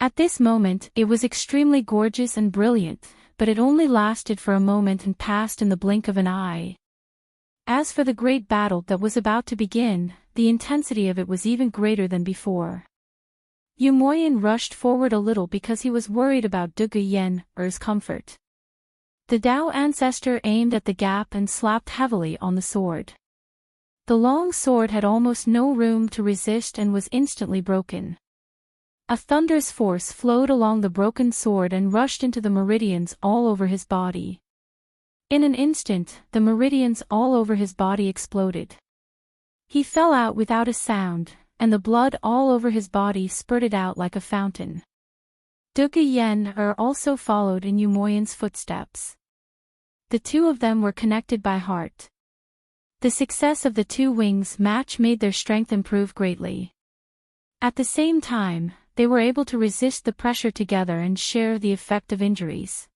At this moment, it was extremely gorgeous and brilliant, but it only lasted for a moment and passed in the blink of an eye. As for the great battle that was about to begin, the intensity of it was even greater than before. Yu Moyan rushed forward a little because he was worried about Dugu Yen's comfort. The Tao ancestor aimed at the gap and slapped heavily on the sword. The long sword had almost no room to resist and was instantly broken. A thunderous force flowed along the broken sword and rushed into the meridians all over his body. In an instant, the meridians all over his body exploded. He fell out without a sound, and the blood all over his body spurted out like a fountain. Dugu Yen also followed in Yu Moyan's footsteps. The two of them were connected by heart. The success of the two wings match made their strength improve greatly. At the same time, they were able to resist the pressure together and share the effect of injuries.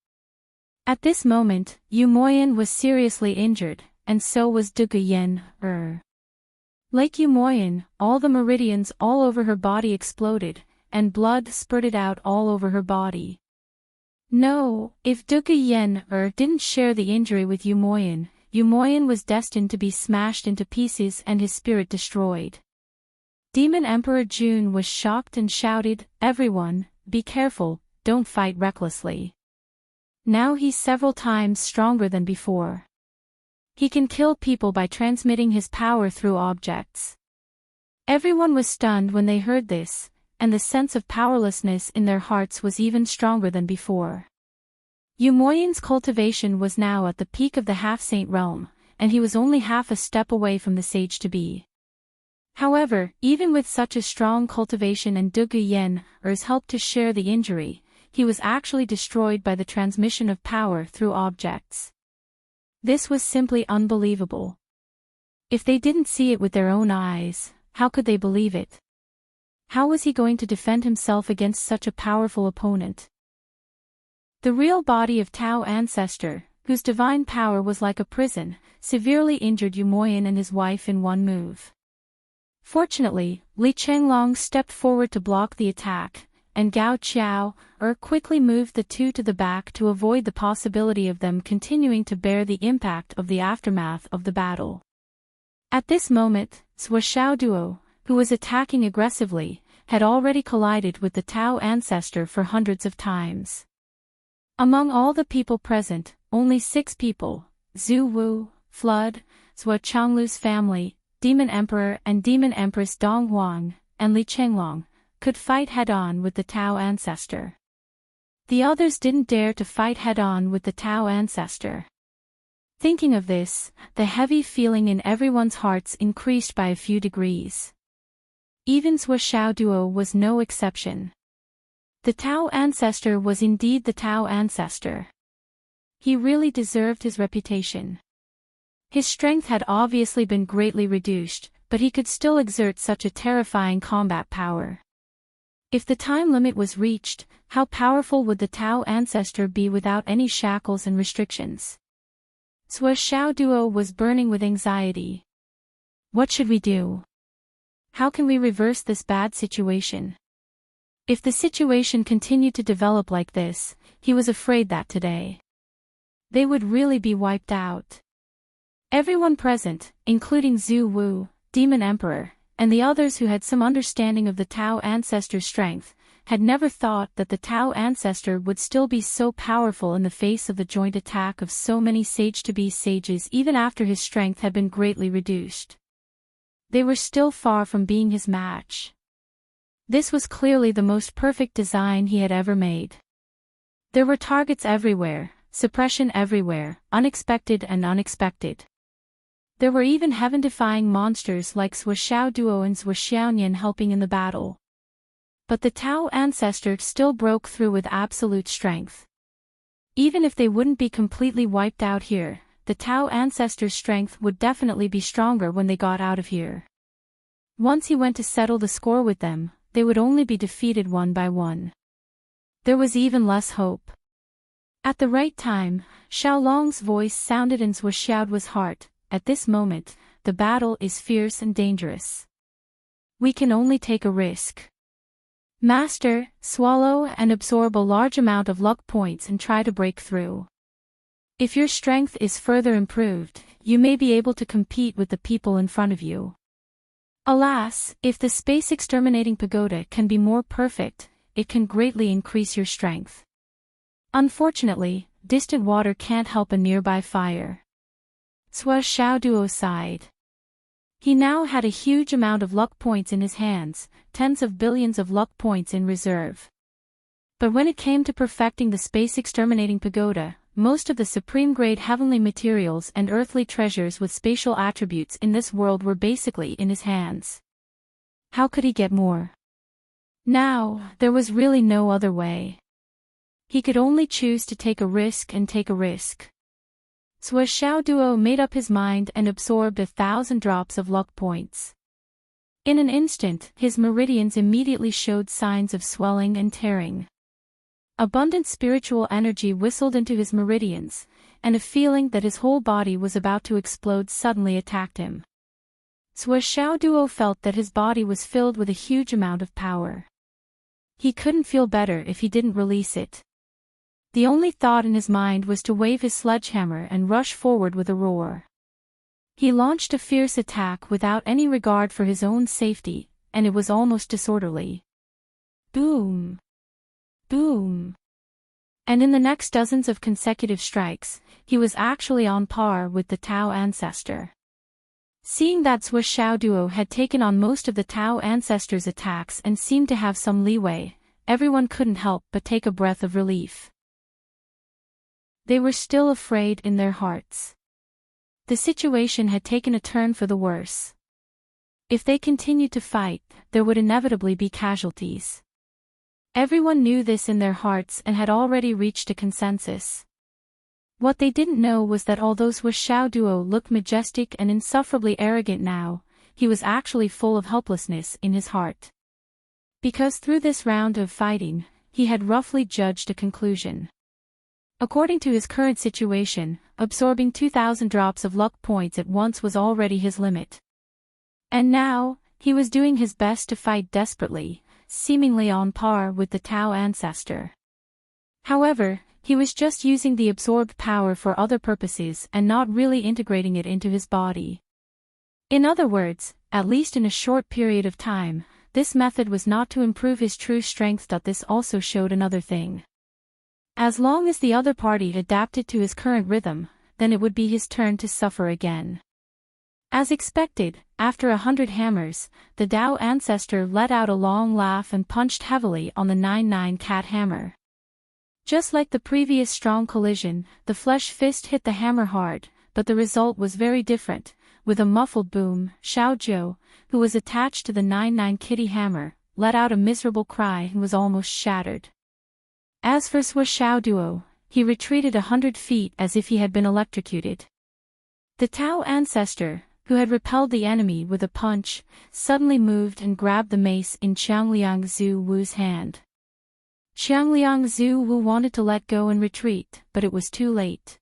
At this moment, Yu Moyan was seriously injured, and so was Dugu Yen. Like Yu Moyan, all the meridians all over her body exploded, and blood spurted out all over her body. No, if Dugu Yen didn't share the injury with Yu Moyan was destined to be smashed into pieces and his spirit destroyed. Demon Emperor Jun was shocked and shouted, "Everyone, be careful, don't fight recklessly. Now he's several times stronger than before. He can kill people by transmitting his power through objects." Everyone was stunned when they heard this, and the sense of powerlessness in their hearts was even stronger than before. Yu Moyan's cultivation was now at the peak of the half-saint realm, and he was only half a step away from the sage-to-be. However, even with such a strong cultivation and Dugu Yen's help to share the injury, he was actually destroyed by the transmission of power through objects. This was simply unbelievable. If they didn't see it with their own eyes, how could they believe it? How was he going to defend himself against such a powerful opponent? The real body of Tao Ancestor, whose divine power was like a prison, severely injured Yu Moyan and his wife in one move. Fortunately, Li Chenglong stepped forward to block the attack, and Gao Qiao quickly moved the two to the back to avoid the possibility of them continuing to bear the impact of the aftermath of the battle. At this moment, Zhuo Xiaoduo, who was attacking aggressively, had already collided with the Tao ancestor for hundreds of times. Among all the people present, only 6 people, Zhu Wu, Flood, Zhuo Changlu's family, Demon Emperor and Demon Empress Dong Huang, and Li Chenglong, could fight head-on with the Tao ancestor. The others didn't dare to fight head-on with the Tao ancestor. Thinking of this, the heavy feeling in everyone's hearts increased by a few degrees. Even Zhuo Xiaoduo was no exception. The Tao ancestor was indeed the Tao ancestor. He really deserved his reputation. His strength had obviously been greatly reduced, but he could still exert such a terrifying combat power. If the time limit was reached, how powerful would the Tao ancestor be without any shackles and restrictions? Zhuo Xiaoduo was burning with anxiety. What should we do? How can we reverse this bad situation? If the situation continued to develop like this, he was afraid that today they would really be wiped out. Everyone present, including Zhu Wu, Demon Emperor, and the others who had some understanding of the Tao ancestor's strength, had never thought that the Tao ancestor would still be so powerful in the face of the joint attack of so many sage-to-be sages even after his strength had been greatly reduced. They were still far from being his match. This was clearly the most perfect design he had ever made. There were targets everywhere, suppression everywhere, unexpected and unexpected. There were even heaven-defying monsters like Zhuo Xiaoduo and Zhuo Xiaonian helping in the battle. But the Tao ancestor still broke through with absolute strength. Even if they wouldn't be completely wiped out here, the Tao ancestor's strength would definitely be stronger when they got out of here. Once he went to settle the score with them, they would only be defeated one by one. There was even less hope. At the right time, Xiaolong's voice sounded in Zhuo Xiaoduo's heart. At this moment, the battle is fierce and dangerous. We can only take a risk. Master, swallow and absorb a large amount of luck points and try to break through. If your strength is further improved, you may be able to compete with the people in front of you. Alas, if the space exterminating pagoda can be more perfect, it can greatly increase your strength. Unfortunately, distant water can't help a nearby fire. Swa Xiaoduo sighed. He now had a huge amount of luck points in his hands, tens of billions of luck points in reserve. But when it came to perfecting the space exterminating pagoda, most of the supreme-grade heavenly materials and earthly treasures with spatial attributes in this world were basically in his hands. How could he get more? Now, there was really no other way. He could only choose to take a risk and take a risk. Swa Xiaoduo made up his mind and absorbed 1,000 drops of luck points. In an instant, his meridians immediately showed signs of swelling and tearing. Abundant spiritual energy whistled into his meridians, and a feeling that his whole body was about to explode suddenly attacked him. Swa Xiaoduo felt that his body was filled with a huge amount of power. He couldn't feel better if he didn't release it. The only thought in his mind was to wave his sledgehammer and rush forward with a roar. He launched a fierce attack without any regard for his own safety, and it was almost disorderly. Boom! Boom! And in the next dozens of consecutive strikes, he was actually on par with the Tao ancestor. Seeing that Swa Xiaoduo had taken on most of the Tao ancestor's attacks and seemed to have some leeway, everyone couldn't help but take a breath of relief. They were still afraid in their hearts. The situation had taken a turn for the worse. If they continued to fight, there would inevitably be casualties. Everyone knew this in their hearts and had already reached a consensus. What they didn't know was that although Swa Xiaoduo looked majestic and insufferably arrogant now, he was actually full of helplessness in his heart. Because through this round of fighting, he had roughly judged a conclusion. According to his current situation, absorbing 2,000 drops of luck points at once was already his limit. And now, he was doing his best to fight desperately, seemingly on par with the Tao ancestor. However, he was just using the absorbed power for other purposes and not really integrating it into his body. In other words, at least in a short period of time, this method was not to improve his true strength. This also showed another thing. As long as the other party adapted to his current rhythm, then it would be his turn to suffer again. As expected, after 100 hammers, the Tao ancestor let out a long laugh and punched heavily on the 9-9 cat hammer. Just like the previous strong collision, the flesh fist hit the hammer hard, but the result was very different. With a muffled boom, Xiao Zhou, who was attached to the 9-9 kitty hammer, let out a miserable cry and was almost shattered. As for Swa Xiaoduo, he retreated 100 feet as if he had been electrocuted. The Tao ancestor, who had repelled the enemy with a punch, suddenly moved and grabbed the mace in Qiangliang Zhu Wu's hand. Qiangliang Zhu Wu wanted to let go and retreat, but it was too late.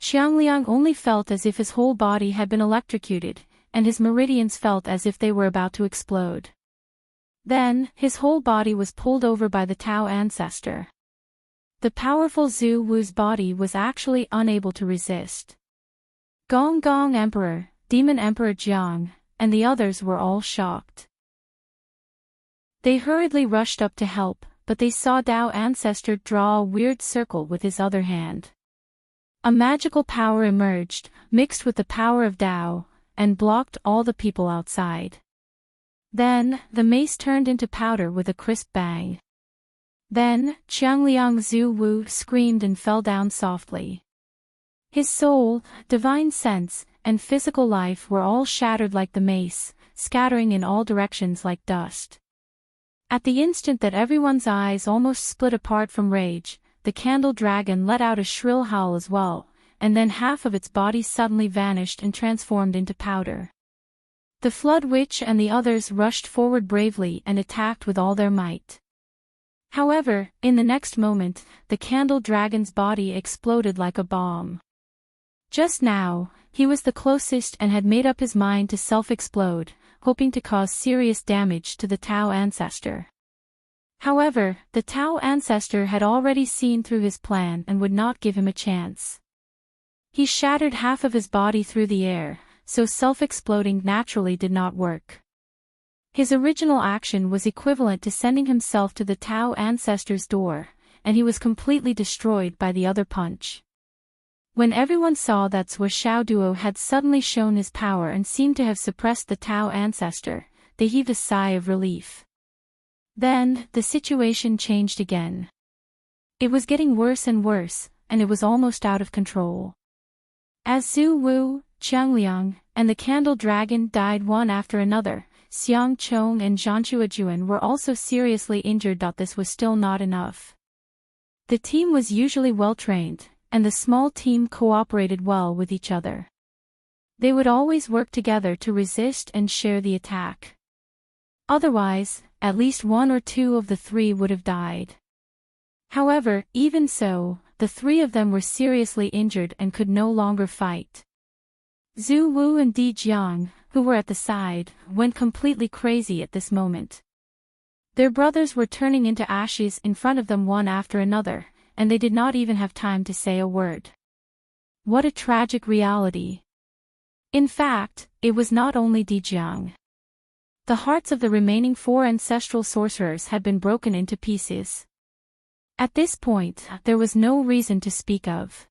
Qiangliang only felt as if his whole body had been electrocuted, and his meridians felt as if they were about to explode. Then, his whole body was pulled over by the Tao ancestor. The powerful Zhu Wu's body was actually unable to resist. Gong Gong Emperor, Demon Emperor Jiang, and the others were all shocked. They hurriedly rushed up to help, but they saw Tao ancestor draw a weird circle with his other hand. A magical power emerged, mixed with the power of Tao, and blocked all the people outside. Then, the mace turned into powder with a crisp bang. Then, Qiangliang Zhu Wu screamed and fell down softly. His soul, divine sense, and physical life were all shattered like the mace, scattering in all directions like dust. At the instant that everyone's eyes almost split apart from rage, the candle dragon let out a shrill howl as well, and then half of its body suddenly vanished and transformed into powder. The Flood Witch and the others rushed forward bravely and attacked with all their might. However, in the next moment, the candle dragon's body exploded like a bomb. Just now, he was the closest and had made up his mind to self-explode, hoping to cause serious damage to the Tao ancestor. However, the Tao ancestor had already seen through his plan and would not give him a chance. He shattered half of his body through the air, so self-exploding naturally did not work. His original action was equivalent to sending himself to the Tao ancestor's door, and he was completely destroyed by the other punch. When everyone saw that Suo Duo had suddenly shown his power and seemed to have suppressed the Tao ancestor, they heaved a sigh of relief. Then, the situation changed again. It was getting worse and worse, and it was almost out of control. As Zhu Wu, Qiangliang, and the Candle Dragon died one after another, Xiang Chong and Zhanshuajuan were also seriously injured. This was still not enough. The team was usually well-trained, and the small team cooperated well with each other. They would always work together to resist and share the attack. Otherwise, at least one or two of the three would have died. However, even so, the three of them were seriously injured and could no longer fight. Zhu Wu and Di Jiang, who were at the side, went completely crazy at this moment. Their brothers were turning into ashes in front of them one after another, and they did not even have time to say a word. What a tragic reality. In fact, it was not only Di Jiang. The hearts of the remaining 4 ancestral sorcerers had been broken into pieces. At this point, there was no reason to speak of.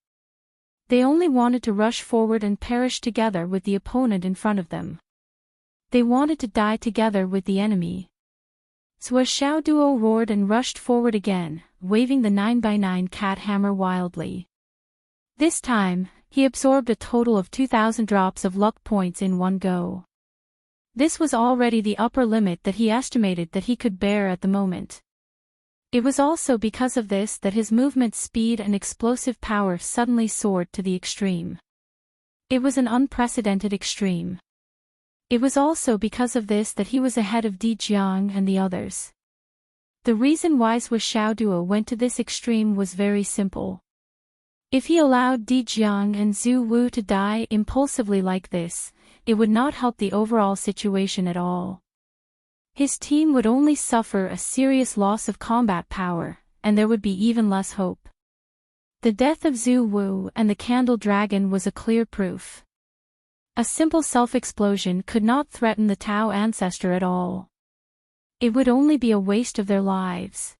They only wanted to rush forward and perish together with the opponent in front of them. They wanted to die together with the enemy. Suo Duo roared and rushed forward again, waving the 9x9 cat hammer wildly. This time, he absorbed a total of 2,000 drops of luck points in one go. This was already the upper limit that he estimated that he could bear at the moment. It was also because of this that his movement speed and explosive power suddenly soared to the extreme. It was an unprecedented extreme. It was also because of this that he was ahead of Di Jiang and the others. The reason why Suo Duo went to this extreme was very simple. If he allowed Di Jiang and Zhu Wu to die impulsively like this, it would not help the overall situation at all. His team would only suffer a serious loss of combat power, and there would be even less hope. The death of Zhu Wu and the Candle Dragon was a clear proof. A simple self-explosion could not threaten the Tao ancestor at all. It would only be a waste of their lives.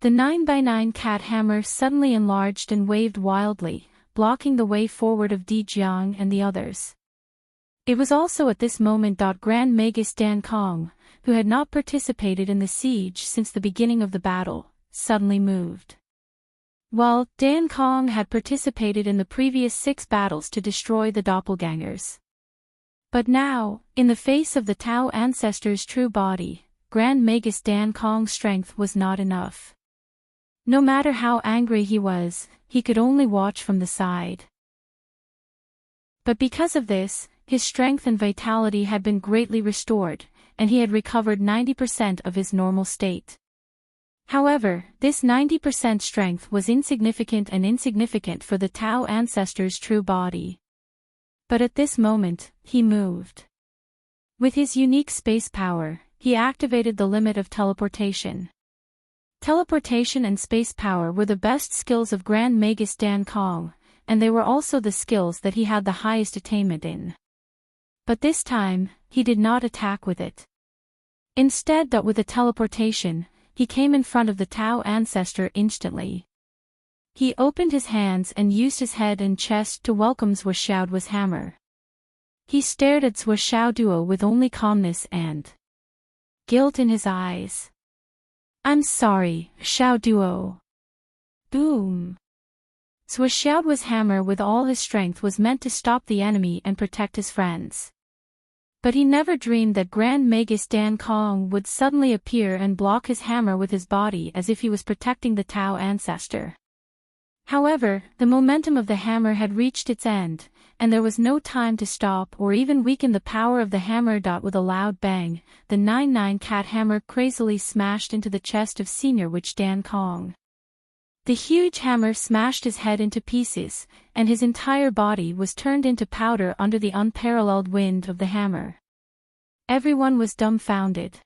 The 9x9 cat hammer suddenly enlarged and waved wildly, blocking the way forward of Di Jiang and the others. It was also at this moment Grand Magus Dan Kong, who had not participated in the siege since the beginning of the battle, suddenly moved. Well, Dan Kong had participated in the previous 6 battles to destroy the doppelgangers. But now, in the face of the Tao ancestor's true body, Grand Magus Dan Kong's strength was not enough. No matter how angry he was, he could only watch from the side. But because of this, his strength and vitality had been greatly restored, and he had recovered 90% of his normal state. However, this 90% strength was insignificant for the Tao ancestor's true body. But at this moment, he moved. With his unique space power, he activated the limit of teleportation. Teleportation and space power were the best skills of Grand Magus Dan Kong, and they were also the skills that he had the highest attainment in. But this time, he did not attack with it. Instead, with the teleportation, he came in front of the Tao ancestor instantly. He opened his hands and used his head and chest to welcome Suo Duo's hammer. He stared at Suo Duo with only calmness and guilt in his eyes. "I'm sorry, Suo Duo." Boom. Suo Duo's hammer with all his strength was meant to stop the enemy and protect his friends. But he never dreamed that Grand Magus Dan Kong would suddenly appear and block his hammer with his body as if he was protecting the Tao ancestor. However, the momentum of the hammer had reached its end, and there was no time to stop or even weaken the power of the hammer. With a loud bang, the 9x9 cat hammer crazily smashed into the chest of Senior Witch Dan Kong. The huge hammer smashed his head into pieces, and his entire body was turned into powder under the unparalleled wind of the hammer. Everyone was dumbfounded.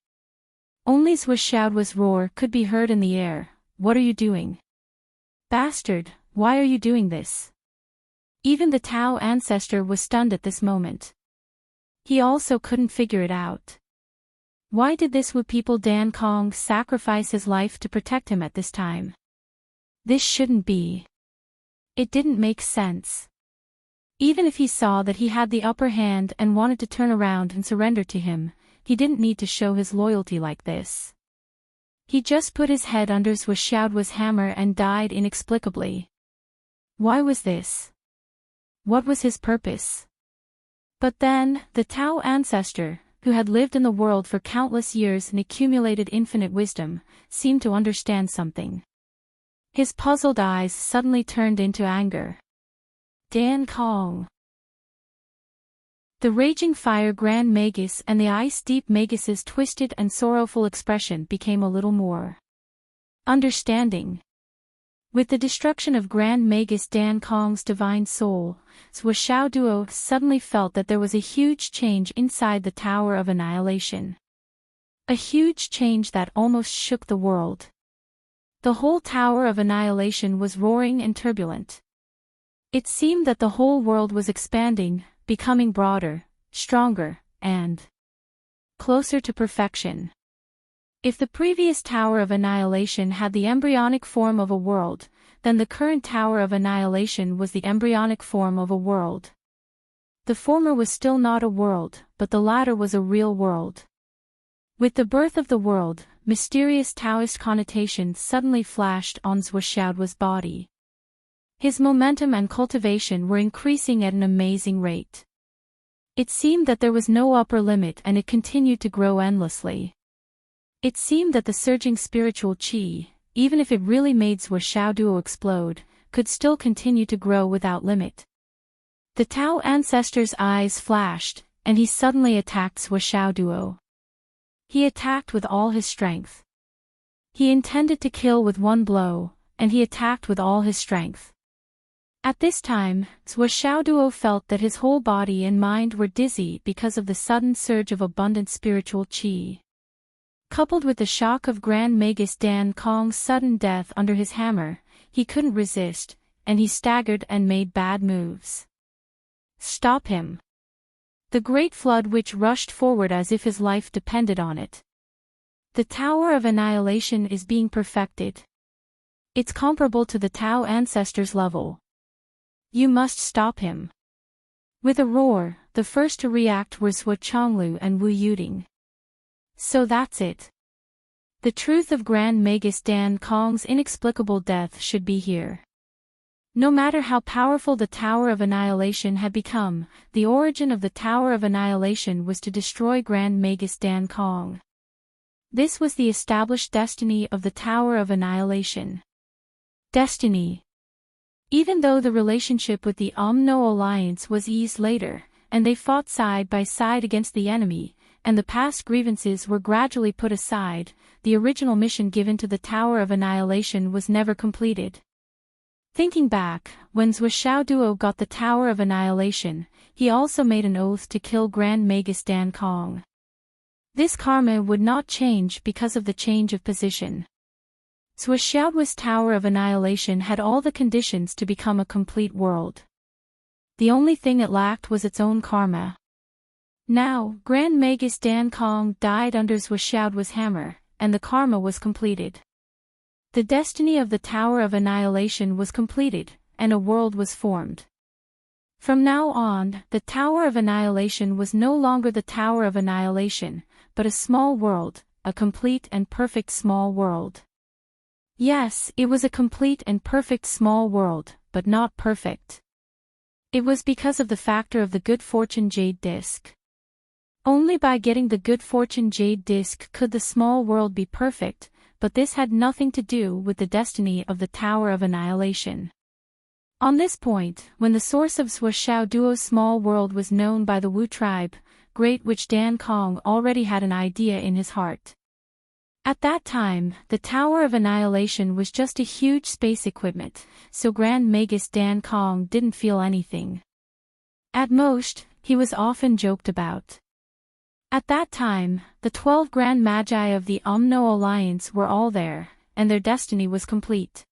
Only Zhuoxiaoduo's roar could be heard in the air. "What are you doing? Bastard, why are you doing this?" Even the Tao ancestor was stunned at this moment. He also couldn't figure it out. Why did this Wu people Dan Kong sacrifice his life to protect him at this time? This shouldn't be. It didn't make sense. Even if he saw that he had the upper hand and wanted to turn around and surrender to him, he didn't need to show his loyalty like this. He just put his head under Zhuoxiaoduo's hammer and died inexplicably. Why was this? What was his purpose? But then, the Tao ancestor, who had lived in the world for countless years and accumulated infinite wisdom, seemed to understand something. His puzzled eyes suddenly turned into anger. Dan Kong. The raging fire Grand Magus and the ice deep Magus's twisted and sorrowful expression became a little more understanding. With the destruction of Grand Magus Dan Kong's divine soul, Zhuoxiaoduo suddenly felt that there was a huge change inside the Tower of Annihilation. A huge change that almost shook the world. The whole Tower of Annihilation was roaring and turbulent. It seemed that the whole world was expanding, becoming broader, stronger, and closer to perfection. If the previous Tower of Annihilation had the embryonic form of a world, then the current Tower of Annihilation was the embryonic form of a world. The former was still not a world, but the latter was a real world. With the birth of the world, mysterious Taoist connotations suddenly flashed on Zhuoxiaoduo's body. His momentum and cultivation were increasing at an amazing rate. It seemed that there was no upper limit and it continued to grow endlessly. It seemed that the surging spiritual qi, even if it really made Zhuoxiaoduo explode, could still continue to grow without limit. The Tao ancestor's eyes flashed, and he suddenly attacked Zhuoxiaoduo. He attacked with all his strength. He intended to kill with one blow, and he attacked with all his strength. At this time, Zhuoxiaoduo felt that his whole body and mind were dizzy because of the sudden surge of abundant spiritual qi. Coupled with the shock of Grand Magus Dan Kong's sudden death under his hammer, he couldn't resist, and he staggered and made bad moves. Stop him! The great flood which rushed forward as if his life depended on it. The Tower of Annihilation is being perfected. It's comparable to the Tao ancestor's level. You must stop him. With a roar, the first to react were Zhuo Chonglu and Wu Yuding. So that's it. The truth of Grand Magus Dan Kong's inexplicable death should be here. No matter how powerful the Tower of Annihilation had become, the origin of the Tower of Annihilation was to destroy Grand Magus Dan Kong. This was the established destiny of the Tower of Annihilation. Destiny. Even though the relationship with the No Alliance was eased later, and they fought side by side against the enemy, and the past grievances were gradually put aside, the original mission given to the Tower of Annihilation was never completed. Thinking back, when Zhuoxiaoduo got the Tower of Annihilation, he also made an oath to kill Grand Magus Dan Kong. This karma would not change because of the change of position. Zhuoxiaoduo's Tower of Annihilation had all the conditions to become a complete world. The only thing it lacked was its own karma. Now, Grand Magus Dan Kong died under Zhuoxiaoduo's hammer, and the karma was completed. The destiny of the Tower of Annihilation was completed, and a world was formed. From now on, the Tower of Annihilation was no longer the Tower of Annihilation, but a small world, a complete and perfect small world. Yes, it was a complete and perfect small world, but not perfect. It was because of the factor of the good fortune jade disc. Only by getting the good fortune jade disc could the small world be perfect, but this had nothing to do with the destiny of the Tower of Annihilation. On this point, when the source of Zhuoxiaoduo's small world was known by the Wu tribe, Great Witch Dan Kong already had an idea in his heart. At that time, the Tower of Annihilation was just a huge space equipment, so Grand Magus Dan Kong didn't feel anything. At most, he was often joked about. At that time, the 12 Grand Magi of the Umno Alliance were all there, and their destiny was complete.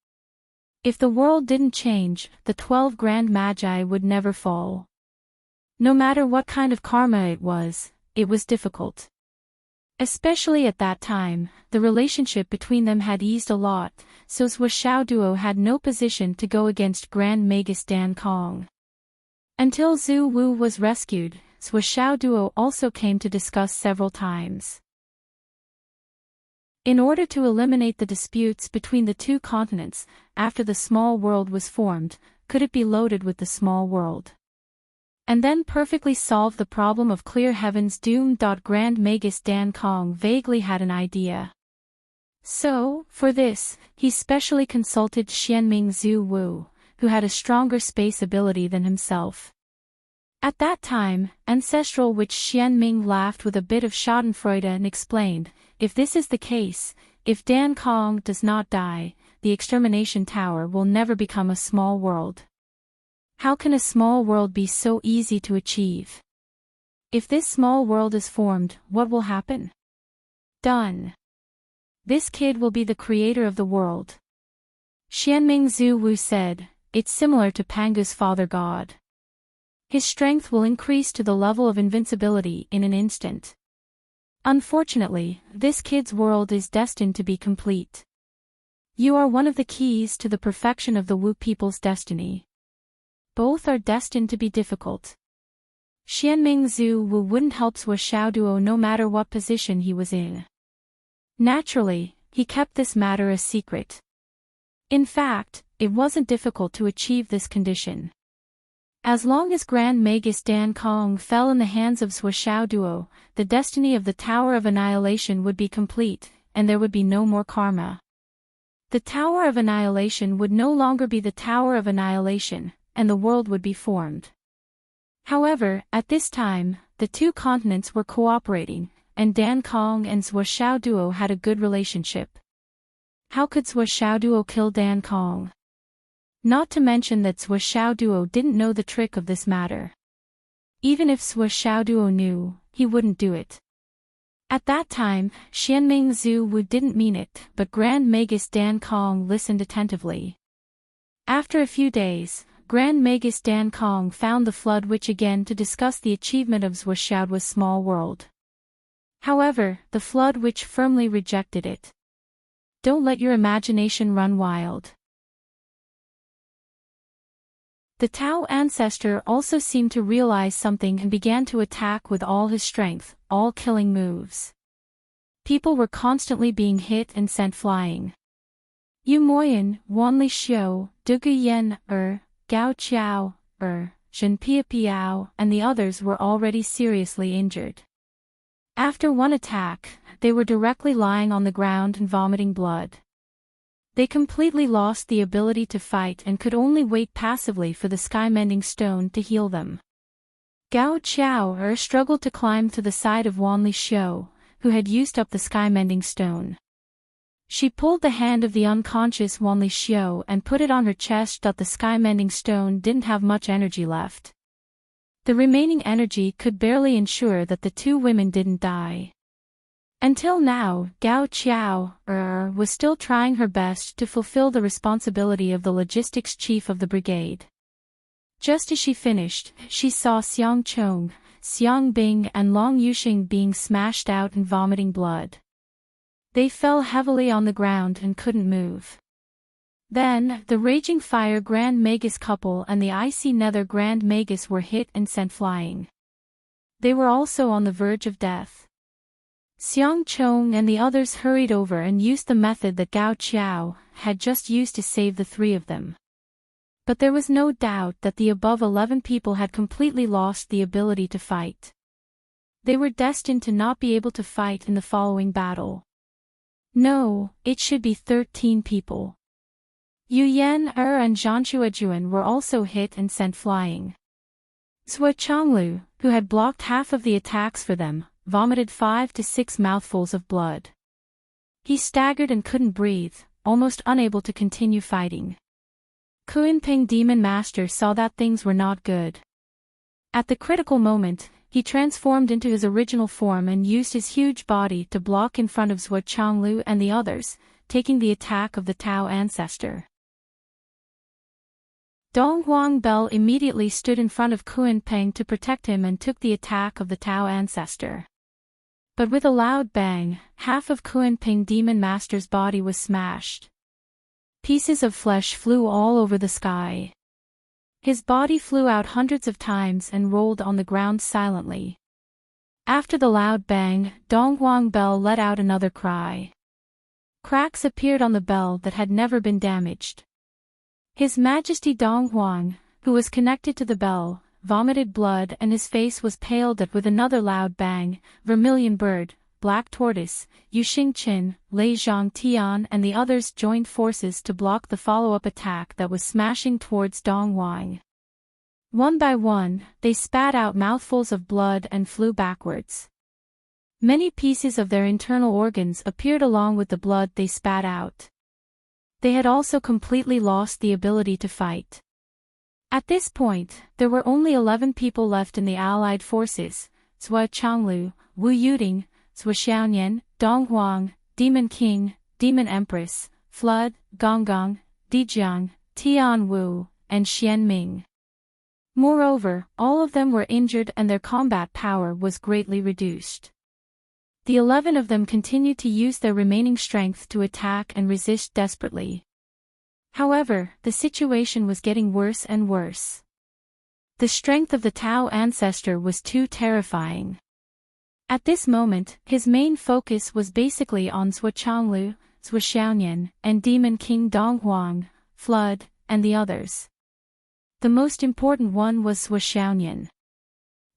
If the world didn't change, the 12 Grand Magi would never fall. No matter what kind of karma it was difficult. Especially at that time, the relationship between them had eased a lot, so Zhuo Duo had no position to go against Grand Magus Dan Kong. Until Zhu Wu was rescued, Zhuo Duo also came to discuss several times. In order to eliminate the disputes between the two continents, after the small world was formed, could it be loaded with the small world? And then perfectly solve the problem of clear heaven's doom. Grand Magus Dan Kong vaguely had an idea. So, for this, he specially consulted Xianming Zhu Wu, who had a stronger space ability than himself. At that time, Ancestral Witch Xianming laughed with a bit of schadenfreude and explained, if this is the case, if Dan Kong does not die, the extermination tower will never become a small world. How can a small world be so easy to achieve? If this small world is formed, what will happen? Done. This kid will be the creator of the world. Xianming Zhu Wu said, it's similar to Pangu's father god. His strength will increase to the level of invincibility in an instant. Unfortunately, this kid's world is destined to be complete. You are one of the keys to the perfection of the Wu people's destiny. Both are destined to be difficult. Xianming Zhu Wu wouldn't help Zhuo Duo no matter what position he was in. Naturally, he kept this matter a secret. In fact, it wasn't difficult to achieve this condition. As long as Grand Magus Dan Kong fell in the hands of Zhuo Duo, the destiny of the Tower of Annihilation would be complete, and there would be no more karma. The Tower of Annihilation would no longer be the Tower of Annihilation, and the world would be formed. However, at this time, the two continents were cooperating, and Dan Kong and Zhuo Duo had a good relationship. How could Zhuo Duo kill Dan Kong? Not to mention that Zhuo Duo didn't know the trick of this matter. Even if Zhuo Duo knew, he wouldn't do it. At that time, Xianming Zhu Wu didn't mean it, but Grand Magus Dan Kong listened attentively. After a few days, Grand Magus Dan Kong found the Flood Witch again to discuss the achievement of Zhuo Duo's small world. However, the Flood Witch firmly rejected it. Don't let your imagination run wild. The Tao ancestor also seemed to realize something and began to attack with all his strength, all killing moves. People were constantly being hit and sent flying. Yu Moyan, Wanli Xiu, Dugu Yen, Gao Qiao, Zhen Piapiao, and the others were already seriously injured. After one attack, they were directly lying on the ground and vomiting blood. They completely lost the ability to fight and could only wait passively for the sky-mending stone to heal them. Gao Qiao struggled to climb to the side of Wanli Xiu, who had used up the sky-mending stone. She pulled the hand of the unconscious Wanli Xiu and put it on her chest. The sky-mending stone didn't have much energy left. The remaining energy could barely ensure that the two women didn't die. Until now, Gao Qiao was still trying her best to fulfill the responsibility of the logistics chief of the brigade. Just as she finished, she saw Xiang Chong, Xiang Bing and Long Yuxing being smashed out and vomiting blood. They fell heavily on the ground and couldn't move. Then, the Raging Fire Grand Magus couple and the Icy Nether Grand Magus were hit and sent flying. They were also on the verge of death. Xiang Chong and the others hurried over and used the method that Gao Qiao had just used to save the three of them. But there was no doubt that the above 11 people had completely lost the ability to fight. They were destined to not be able to fight in the following battle. No, it should be 13 people. Yu Yan and Zhan Shuajuan were also hit and sent flying. Zhuo Chonglu, who had blocked half of the attacks for them, vomited 5 to 6 mouthfuls of blood. He staggered and couldn't breathe, almost unable to continue fighting. Kuinping Demon Master saw that things were not good. At the critical moment, he transformed into his original form and used his huge body to block in front of Zhuo Changlu and the others, taking the attack of the Tao ancestor. Dong Huang Bell immediately stood in front of Kuan Peng to protect him and took the attack of the Tao ancestor. But with a loud bang, half of Kuan Peng Demon Master's body was smashed. Pieces of flesh flew all over the sky. His body flew out hundreds of times and rolled on the ground silently. After the loud bang, Dong Huang Bell let out another cry. Cracks appeared on the bell that had never been damaged. His Majesty Dong Huang, who was connected to the bell, vomited blood and his face was paled at with another loud bang. Vermilion Bird, Black Tortoise, Yu Xingqin, Lei Zhang Tian and the others joined forces to block the follow-up attack that was smashing towards Dong Huang. One by one, they spat out mouthfuls of blood and flew backwards. Many pieces of their internal organs appeared along with the blood they spat out. They had also completely lost the ability to fight. At this point, there were only 11 people left in the allied forces: Zhuo Changlu, Wu Yuding, Zhuo Xiaoyan, Dong Huang, Demon King, Demon Empress, Flood, Gonggong, Dijiang, Tian Wu, and Xian Ming. Moreover, all of them were injured and their combat power was greatly reduced. The 11 of them continued to use their remaining strength to attack and resist desperately. However, the situation was getting worse and worse. The strength of the Tao ancestor was too terrifying. At this moment, his main focus was basically on Zhuo Changlu, Zhuo Xiaoyan, and Demon King Dong Huang, Flood, and the others. The most important one was Zhuo Xiaoyan.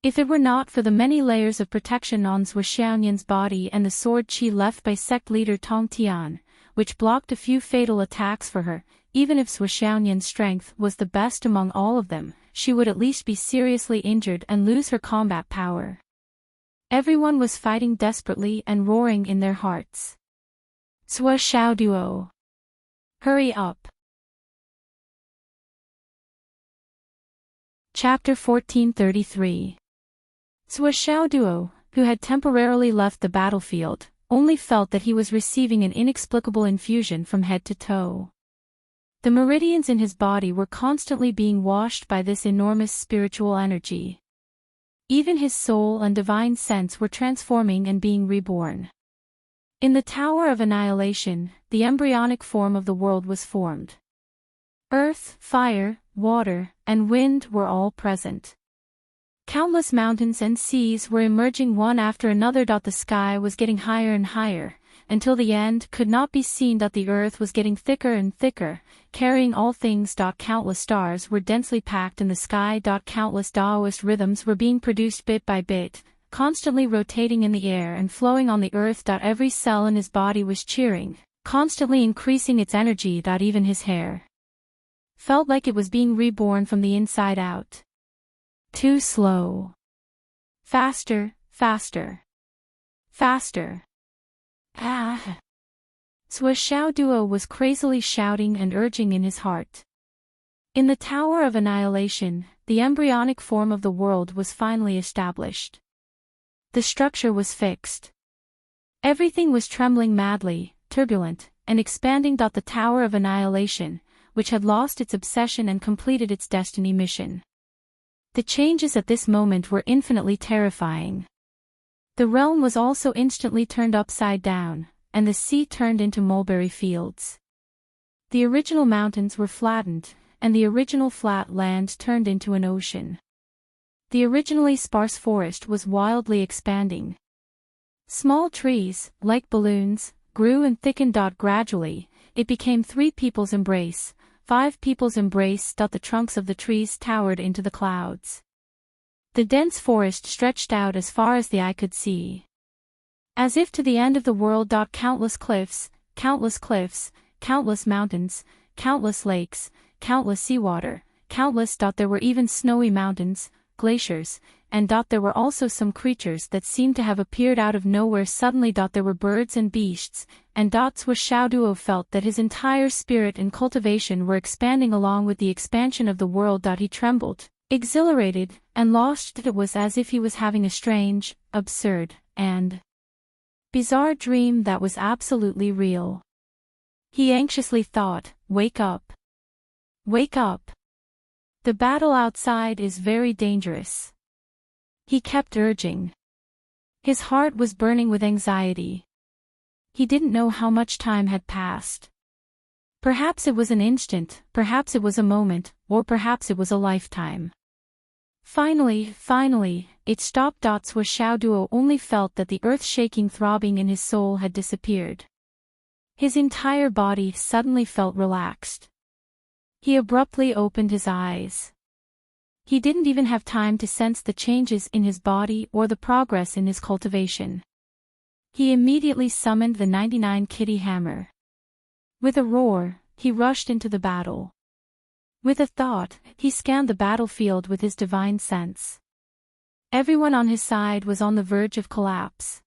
If it were not for the many layers of protection on Zhuo Xiaoyan's body and the sword qi left by sect leader Tong Tian, which blocked a few fatal attacks for her, even if Zhuo Xiaoyan's strength was the best among all of them, she would at least be seriously injured and lose her combat power. Everyone was fighting desperately and roaring in their hearts. Zhuo Xiaoduo. Hurry up. Chapter 1433. Zhuo Xiaoduo, who had temporarily left the battlefield, only felt that he was receiving an inexplicable infusion from head to toe. The meridians in his body were constantly being washed by this enormous spiritual energy. Even his soul and divine sense were transforming and being reborn. In the Tower of Annihilation, the embryonic form of the world was formed. Earth, fire, water, and wind were all present. Countless mountains and seas were emerging one after another. The sky was getting higher and higher, until the end could not be seen. The earth was getting thicker and thicker, carrying all things. Countless stars were densely packed in the sky. Countless Taoist rhythms were being produced bit by bit, constantly rotating in the air and flowing on the earth. Every cell in his body was cheering, constantly increasing its energy. Even his hair felt like it was being reborn from the inside out. Too slow. Faster, faster. Faster. Ah! Zhuo Xiaoduo was crazily shouting and urging in his heart. In the Tower of Annihilation, the embryonic form of the world was finally established. The structure was fixed. Everything was trembling madly, turbulent, and expanding. The Tower of Annihilation, which had lost its obsession and completed its destiny mission. The changes at this moment were infinitely terrifying. The realm was also instantly turned upside down, and the sea turned into mulberry fields. The original mountains were flattened, and the original flat land turned into an ocean. The originally sparse forest was wildly expanding. Small trees, like balloons, grew and thickened. Gradually, it became 3 people's embrace, 5 people's embrace. The trunks of the trees towered into the clouds. The dense forest stretched out as far as the eye could see. As if to the end of the world. Countless cliffs, countless mountains, countless lakes, countless seawater, countless. There were even snowy mountains, glaciers, and there were also some creatures that seemed to have appeared out of nowhere suddenly. There were birds and beasts, and Zhuo Xiaoduo felt that his entire spirit and cultivation were expanding along with the expansion of the world. He trembled, Exhilarated and lost, it was as if he was having a strange, absurd, and bizarre dream that was absolutely real. He anxiously thought, "Wake up. Wake up. The battle outside is very dangerous." He kept urging. His heart was burning with anxiety. He didn't know how much time had passed. Perhaps it was an instant, perhaps it was a moment, or perhaps it was a lifetime. Finally, it stopped. Xiaoduo only felt that the earth-shaking throbbing in his soul had disappeared. His entire body suddenly felt relaxed. He abruptly opened his eyes. He didn't even have time to sense the changes in his body or the progress in his cultivation. He immediately summoned the 99 kitty hammer. With a roar, he rushed into the battle. With a thought, he scanned the battlefield with his divine sense. Everyone on his side was on the verge of collapse.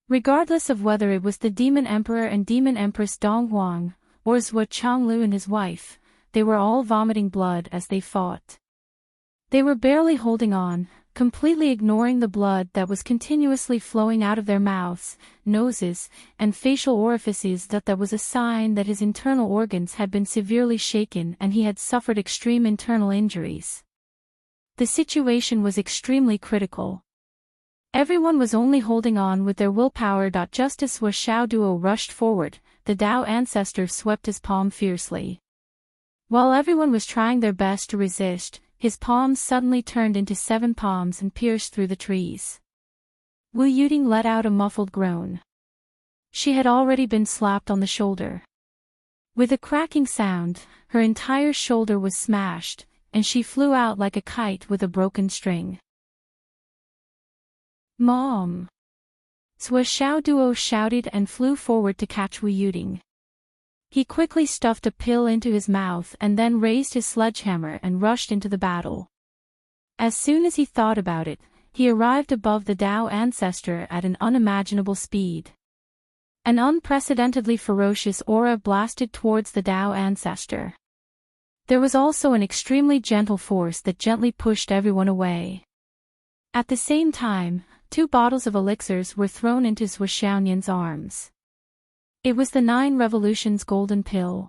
Regardless of whether it was the Demon Emperor and Demon Empress Dong Huang, or Zhuo Changlu and his wife, they were all vomiting blood as they fought. They were barely holding on, completely ignoring the blood that was continuously flowing out of their mouths, noses, and facial orifices. That was a sign that his internal organs had been severely shaken and he had suffered extreme internal injuries. The situation was extremely critical. Everyone was only holding on with their willpower. Just as Xiaoduo rushed forward, the Dao ancestor swept his palm fiercely. While everyone was trying their best to resist, his palms suddenly turned into 7 palms and pierced through the trees. Wu Yuting let out a muffled groan. She had already been slapped on the shoulder. With a cracking sound, her entire shoulder was smashed, and she flew out like a kite with a broken string. "Mom!" Xiaoduo shouted and flew forward to catch Wu Yuting. He quickly stuffed a pill into his mouth and then raised his sledgehammer and rushed into the battle. As soon as he thought about it, he arrived above the Dao ancestor at an unimaginable speed. An unprecedentedly ferocious aura blasted towards the Dao ancestor. There was also an extremely gentle force that gently pushed everyone away. At the same time, 2 bottles of elixirs were thrown into Zhuo Xiaonian's arms. It was the 9 Revolutions golden pill.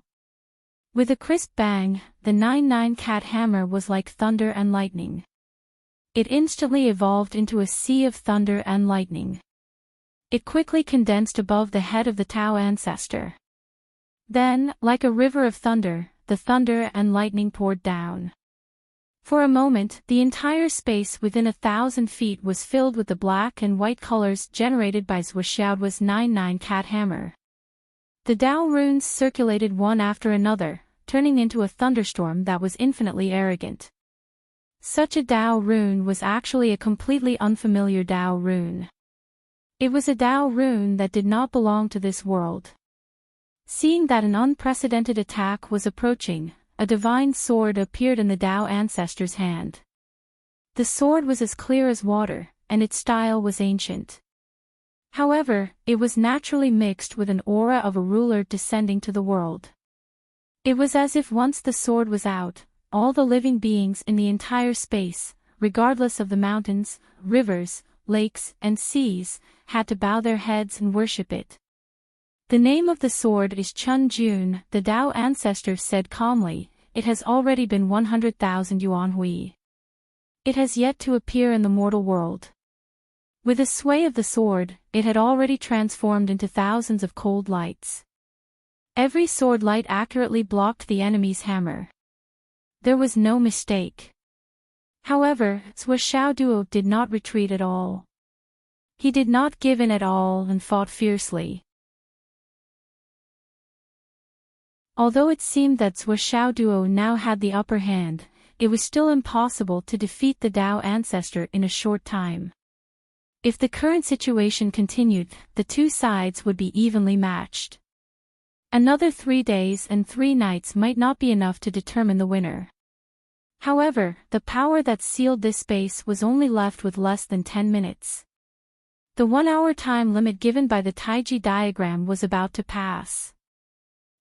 With a crisp bang, the 99 cat hammer was like thunder and lightning. It instantly evolved into a sea of thunder and lightning. It quickly condensed above the head of the Tao ancestor. Then, like a river of thunder, the thunder and lightning poured down. For a moment, the entire space within 1,000 feet was filled with the black and white colors generated by Zhuo Xiaoduo's 99 cat hammer. The Dao runes circulated one after another, turning into a thunderstorm that was infinitely arrogant. Such a Dao rune was actually a completely unfamiliar Dao rune. It was a Dao rune that did not belong to this world. Seeing that an unprecedented attack was approaching, a divine sword appeared in the Dao ancestor's hand. The sword was as clear as water, and its style was ancient. However, it was naturally mixed with an aura of a ruler descending to the world. It was as if once the sword was out, all the living beings in the entire space, regardless of the mountains, rivers, lakes, and seas, had to bow their heads and worship it. "The name of the sword is Chun Jun," the Dao ancestor said calmly. "It has already been 100,000 yuan hui. It has yet to appear in the mortal world." With a sway of the sword, it had already transformed into thousands of cold lights. Every sword light accurately blocked the enemy's hammer. There was no mistake. However, Zhuo Xiaoduo did not retreat at all. He did not give in at all and fought fiercely. Although it seemed that Zhuo Xiaoduo now had the upper hand, it was still impossible to defeat the Dao ancestor in a short time. If the current situation continued, the 2 sides would be evenly matched. Another 3 days and 3 nights might not be enough to determine the winner. However, the power that sealed this space was only left with less than 10 minutes. The 1-hour time limit given by the Taiji diagram was about to pass.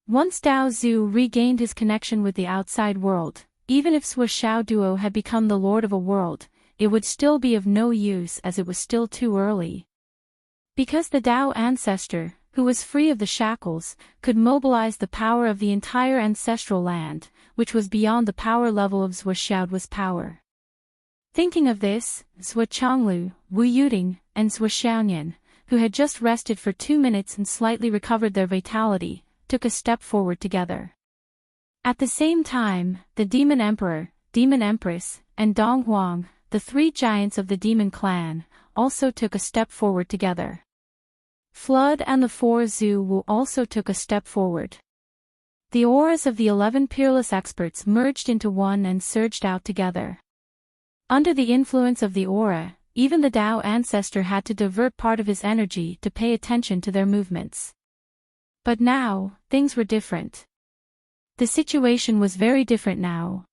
Once Dao Zhu regained his connection with the outside world, even if Shuo Duo had become the lord of a world, it would still be of no use as it was still too early. Because the Tao ancestor, who was free of the shackles, could mobilize the power of the entire ancestral land, which was beyond the power level of Shuo's power. Thinking of this, Zhuo Changlu, Wu Yuding, and Zhuo Xiaoyan, who had just rested for 2 minutes and slightly recovered their vitality, took a step forward together. At the same time, the Demon Emperor, Demon Empress, and Dong Huang, the 3 giants of the Demon Clan, also took a step forward together. Flood and the 4 Zhu Wu also took a step forward. The auras of the 11 peerless experts merged into one and surged out together. Under the influence of the aura, even the Tao ancestor had to divert part of his energy to pay attention to their movements. But now, things were different. The situation was very different now.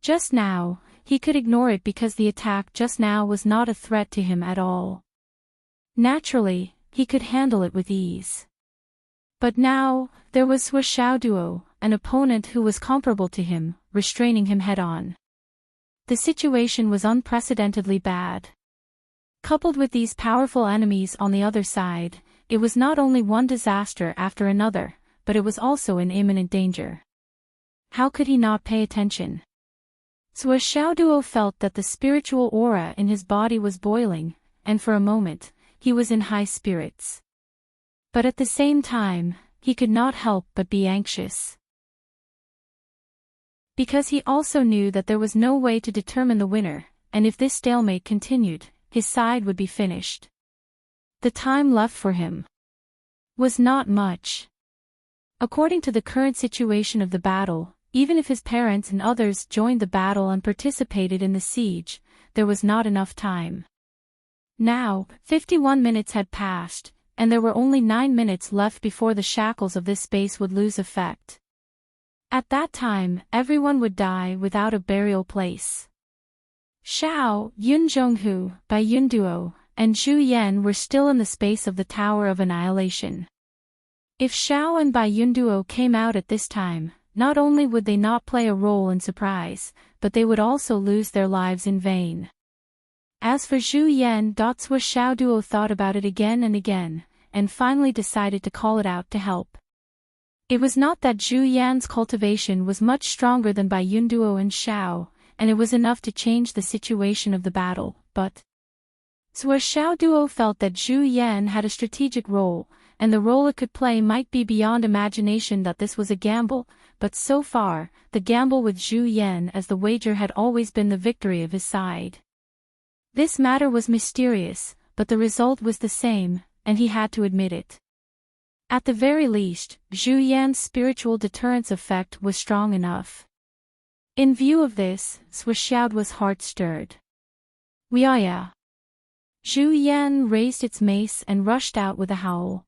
Just now, he could ignore it because the attack just now was not a threat to him at all. Naturally, he could handle it with ease. But now, there was Shuo Duo, an opponent who was comparable to him, restraining him head-on. The situation was unprecedentedly bad. Coupled with these powerful enemies on the other side, it was not only one disaster after another, but it was also in imminent danger. How could he not pay attention? Shuo Duo felt that the spiritual aura in his body was boiling, and for a moment, he was in high spirits. But at the same time, he could not help but be anxious. Because he also knew that there was no way to determine the winner, and if this stalemate continued, his side would be finished. The time left for him was not much. According to the current situation of the battle, even if his parents and others joined the battle and participated in the siege, there was not enough time. Now, 51 minutes had passed, and there were only 9 minutes left before the shackles of this space would lose effect. At that time, everyone would die without a burial place. Xiao, Yun Zhonghu, Bai Yun Duo, and Zhu Yan were still in the space of the Tower of Annihilation. If Xiao and Bai Yun Duo came out at this time, not only would they not play a role in surprise, but they would also lose their lives in vain. As for Zhu Yan, Shuo Duo thought about it again and again, and finally decided to call it out to help. It was not that Zhu Yan's cultivation was much stronger than Bai Yun Duo and Xiao, and it was enough to change the situation of the battle, but Shuo Duo felt that Zhu Yan had a strategic role, and the role it could play might be beyond imagination. That this was a gamble, but so far, the gamble with Zhu Yan as the wager had always been the victory of his side. This matter was mysterious, but the result was the same, and he had to admit it. At the very least, Zhu Yan's spiritual deterrence effect was strong enough. In view of this, Shuo was heart-stirred. "Weaya!" Zhu Yan raised its mace and rushed out with a howl.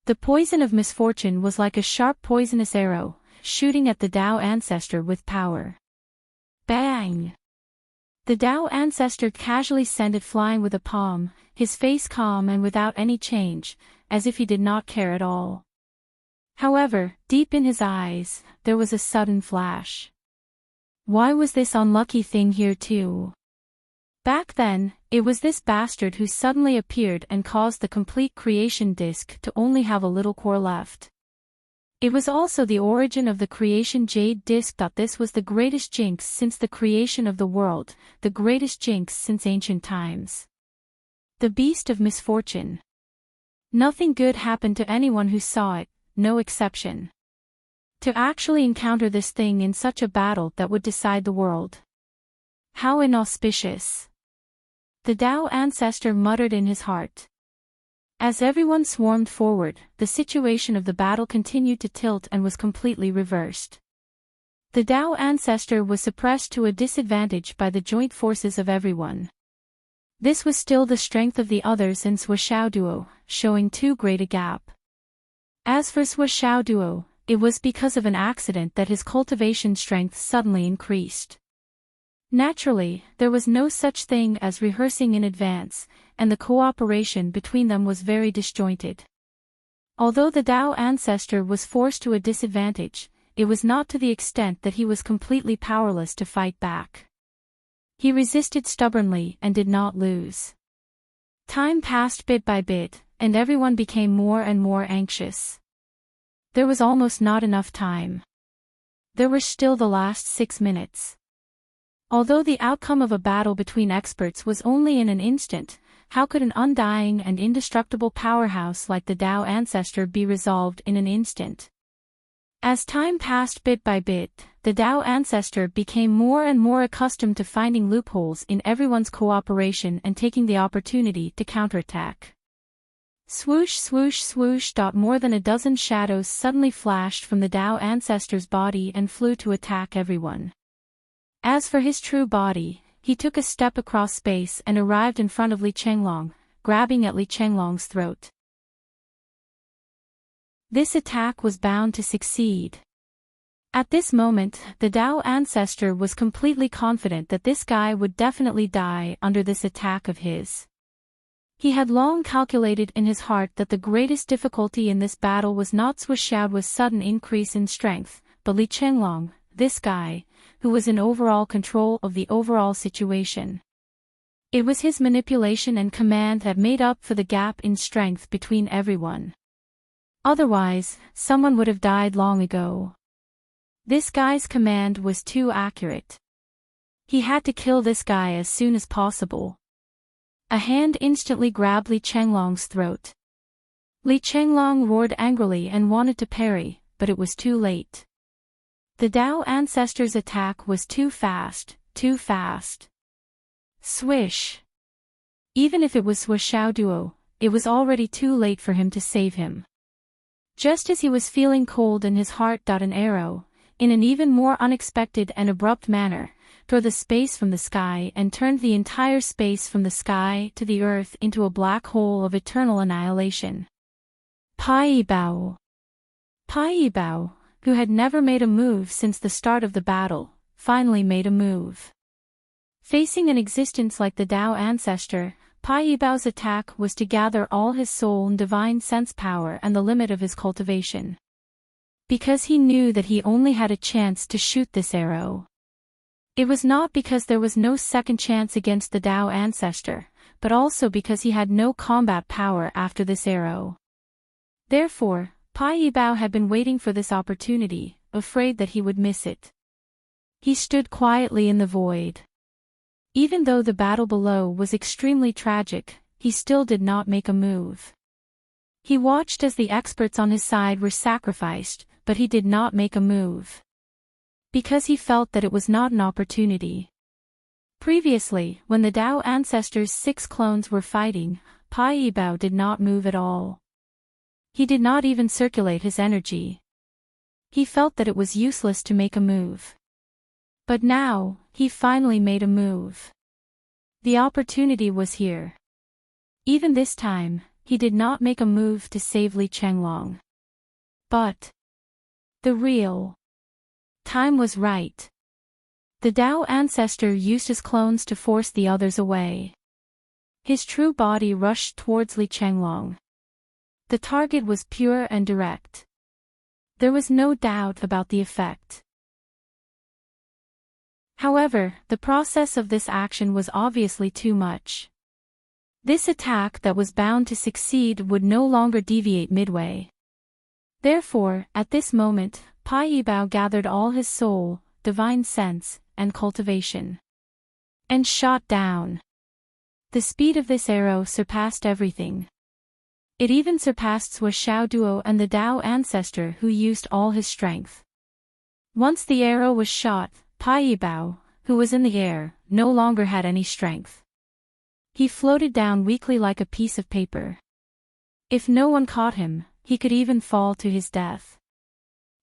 The poison of misfortune was like a sharp poisonous arrow, shooting at the Tao ancestor with power. Bang! The Tao ancestor casually sent it flying with a palm, his face calm and without any change, as if he did not care at all. However, deep in his eyes, there was a sudden flash. Why was this unlucky thing here too? Back then, it was this bastard who suddenly appeared and caused the complete creation disk to only have a little core left. It was also the origin of the creation jade disk. This was the greatest jinx since the creation of the world, the greatest jinx since ancient times. The beast of misfortune. Nothing good happened to anyone who saw it, no exception. To actually encounter this thing in such a battle that would decide the world. How inauspicious. The Tao ancestor muttered in his heart. As everyone swarmed forward, the situation of the battle continued to tilt and was completely reversed. The Tao ancestor was suppressed to a disadvantage by the joint forces of everyone. This was still the strength of the others in Shuo Duo, showing too great a gap. As for Shuo Duo, it was because of an accident that his cultivation strength suddenly increased. Naturally, there was no such thing as rehearsing in advance, and the cooperation between them was very disjointed. Although the Tao ancestor was forced to a disadvantage, it was not to the extent that he was completely powerless to fight back. He resisted stubbornly and did not lose. Time passed bit by bit, and everyone became more and more anxious. There was almost not enough time. There were still the last 6 minutes. Although the outcome of a battle between experts was only in an instant, how could an undying and indestructible powerhouse like the Tao Ancestor be resolved in an instant? As time passed bit by bit, the Tao Ancestor became more and more accustomed to finding loopholes in everyone's cooperation and taking the opportunity to counterattack. Swoosh swoosh swoosh. More than a dozen shadows suddenly flashed from the Tao Ancestor's body and flew to attack everyone. As for his true body, he took a step across space and arrived in front of Li Chenglong, grabbing at Li Chenglong's throat. This attack was bound to succeed. At this moment, the Tao Ancestor was completely confident that this guy would definitely die under this attack of his. He had long calculated in his heart that the greatest difficulty in this battle was not Sui Xiaoduo's sudden increase in strength, but Li Chenglong, this guy, who was in overall control of the overall situation. It was his manipulation and command that made up for the gap in strength between everyone. Otherwise, someone would have died long ago. This guy's command was too accurate. He had to kill this guy as soon as possible. A hand instantly grabbed Li Chenglong's throat. Li Chenglong roared angrily and wanted to parry, but it was too late. The Tao Ancestor's attack was too fast, too fast. Swish! Even if it was Sui Xiaoduo, it was already too late for him to save him. Just as he was feeling cold in his heart, an arrow, in an even more unexpected and abrupt manner, tore the space from the sky and turned the entire space from the sky to the earth into a black hole of eternal annihilation. Pai Bao, who had never made a move since the start of the battle, finally made a move. Facing an existence like the Tao Ancestor, Pai Bao's attack was to gather all his soul and divine sense power and the limit of his cultivation. Because he knew that he only had a chance to shoot this arrow. It was not because there was no second chance against the Tao Ancestor, but also because he had no combat power after this arrow. Therefore, Pai Bao had been waiting for this opportunity, afraid that he would miss it. He stood quietly in the void. Even though the battle below was extremely tragic, he still did not make a move. He watched as the experts on his side were sacrificed, but he did not make a move. Because he felt that it was not an opportunity. Previously, when the Tao Ancestor's 6 clones were fighting, Pai Bao did not move at all. He did not even circulate his energy. He felt that it was useless to make a move. But now, he finally made a move. The opportunity was here. Even this time, he did not make a move to save Li Chenglong. But the real time was right. The Tao Ancestor used his clones to force the others away. His true body rushed towards Li Chenglong. The target was pure and direct. There was no doubt about the effect. However, the process of this action was obviously too much. This attack that was bound to succeed would no longer deviate midway. Therefore, at this moment, Pai Bao gathered all his soul, divine sense, and cultivation. And shot down. The speed of this arrow surpassed everything. It even surpassed Sui Xiaoduo and the Tao Ancestor who used all his strength. Once the arrow was shot, Pai Bao, who was in the air, no longer had any strength. He floated down weakly like a piece of paper. If no one caught him, he could even fall to his death.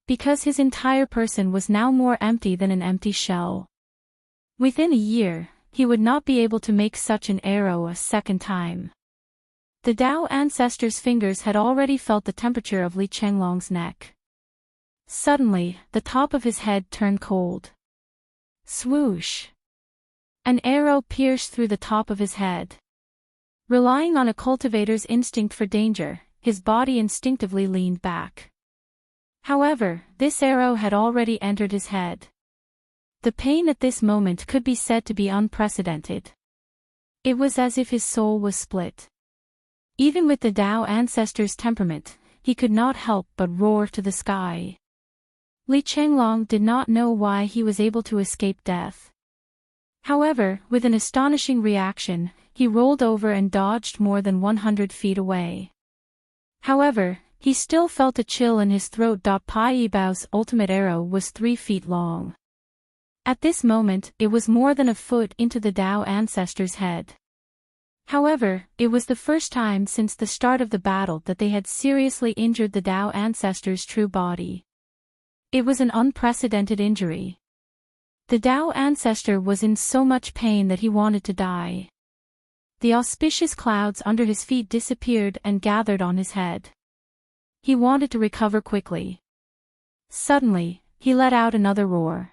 Because his entire person was now more empty than an empty shell. Within a year, he would not be able to make such an arrow a second time. The Tao Ancestor's fingers had already felt the temperature of Li Chenglong's neck. Suddenly, the top of his head turned cold. Swoosh! An arrow pierced through the top of his head. Relying on a cultivator's instinct for danger, his body instinctively leaned back. However, this arrow had already entered his head. The pain at this moment could be said to be unprecedented. It was as if his soul was split. Even with the Tao ancestor's temperament, he could not help but roar to the sky. Li Chenglong did not know why he was able to escape death. However, with an astonishing reaction, he rolled over and dodged more than 100 feet away. However, he still felt a chill in his throat. Pai Yibao's ultimate arrow was 3 feet long. At this moment, it was more than a foot into the Tao ancestor's head. However, it was the first time since the start of the battle that they had seriously injured the Tao ancestor's true body. It was an unprecedented injury. The Tao ancestor was in so much pain that he wanted to die. The auspicious clouds under his feet disappeared and gathered on his head. He wanted to recover quickly. Suddenly, he let out another roar.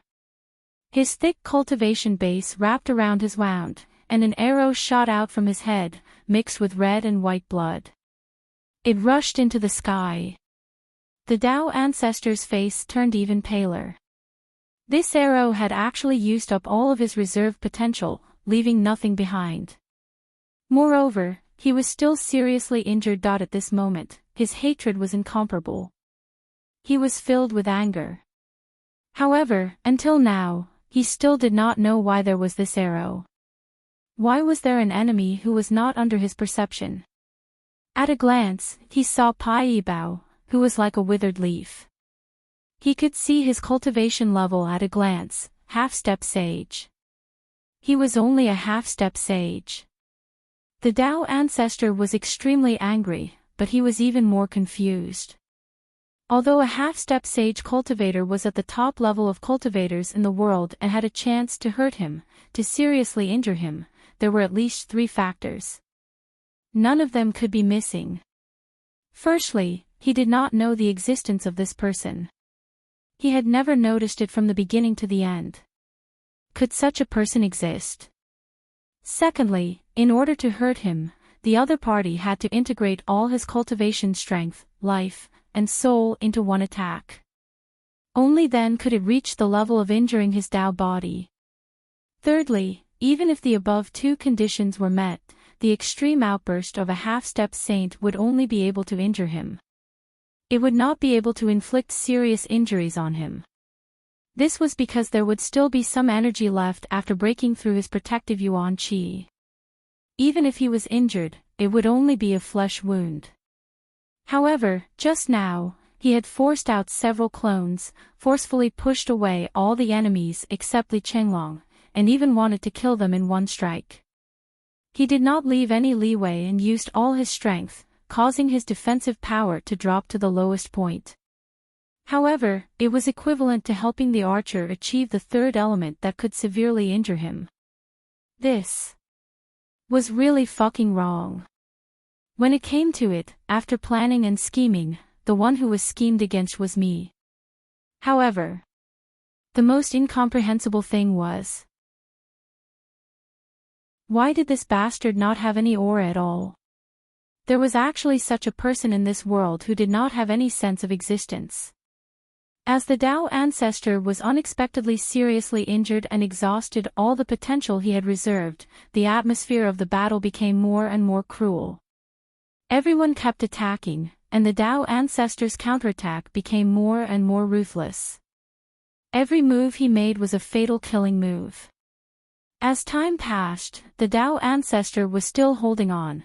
His thick cultivation base wrapped around his wound, and an arrow shot out from his head, mixed with red and white blood. It rushed into the sky. The Tao ancestor's face turned even paler. This arrow had actually used up all of his reserve potential, leaving nothing behind. Moreover, he was still seriously injured. At this moment, his hatred was incomparable. He was filled with anger. However, until now, he still did not know why there was this arrow. Why was there an enemy who was not under his perception? At a glance, he saw Pai Yibao, who was like a withered leaf. He could see his cultivation level at a glance, half-step sage. He was only a half-step sage. The Tao ancestor was extremely angry, but he was even more confused. Although a half-step sage cultivator was at the top level of cultivators in the world and had a chance to hurt him, to seriously injure him, there were at least 3 factors. None of them could be missing. Firstly, he did not know the existence of this person. He had never noticed it from the beginning to the end. Could such a person exist? Secondly, in order to hurt him, the other party had to integrate all his cultivation strength, life, and soul into one attack. Only then could it reach the level of injuring his Tao body. Thirdly, even if the above 2 conditions were met, the extreme outburst of a half-step saint would only be able to injure him. It would not be able to inflict serious injuries on him. This was because there would still be some energy left after breaking through his protective Yuan Qi. Even if he was injured, it would only be a flesh wound. However, just now, he had forced out several clones, forcefully pushed away all the enemies except Li Chenglong, and even wanted to kill them in one strike. He did not leave any leeway and used all his strength, causing his defensive power to drop to the lowest point. However, it was equivalent to helping the archer achieve the 3rd element that could severely injure him. This was really fucking wrong. When it came to it, after planning and scheming, the one who was schemed against was me. However, the most incomprehensible thing was, why did this bastard not have any aura at all? There was actually such a person in this world who did not have any sense of existence. As the Tao ancestor was unexpectedly seriously injured and exhausted all the potential he had reserved, the atmosphere of the battle became more and more cruel. Everyone kept attacking, and the Tao ancestor's counterattack became more and more ruthless. Every move he made was a fatal killing move. As time passed, the Tao ancestor was still holding on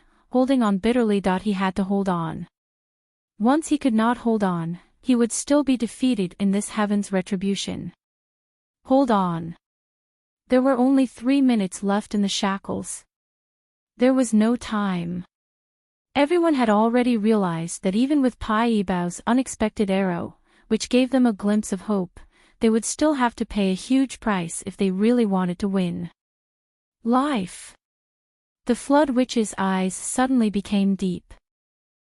bitterly. He had to hold on. Once he could not hold on, he would still be defeated in this heaven's retribution. Hold on. There were only 3 minutes left in the shackles. There was no time. Everyone had already realized that even with Pai Yibao's unexpected arrow, which gave them a glimpse of hope, they would still have to pay a huge price if they really wanted to win. Life. The Flood Witch's eyes suddenly became deep.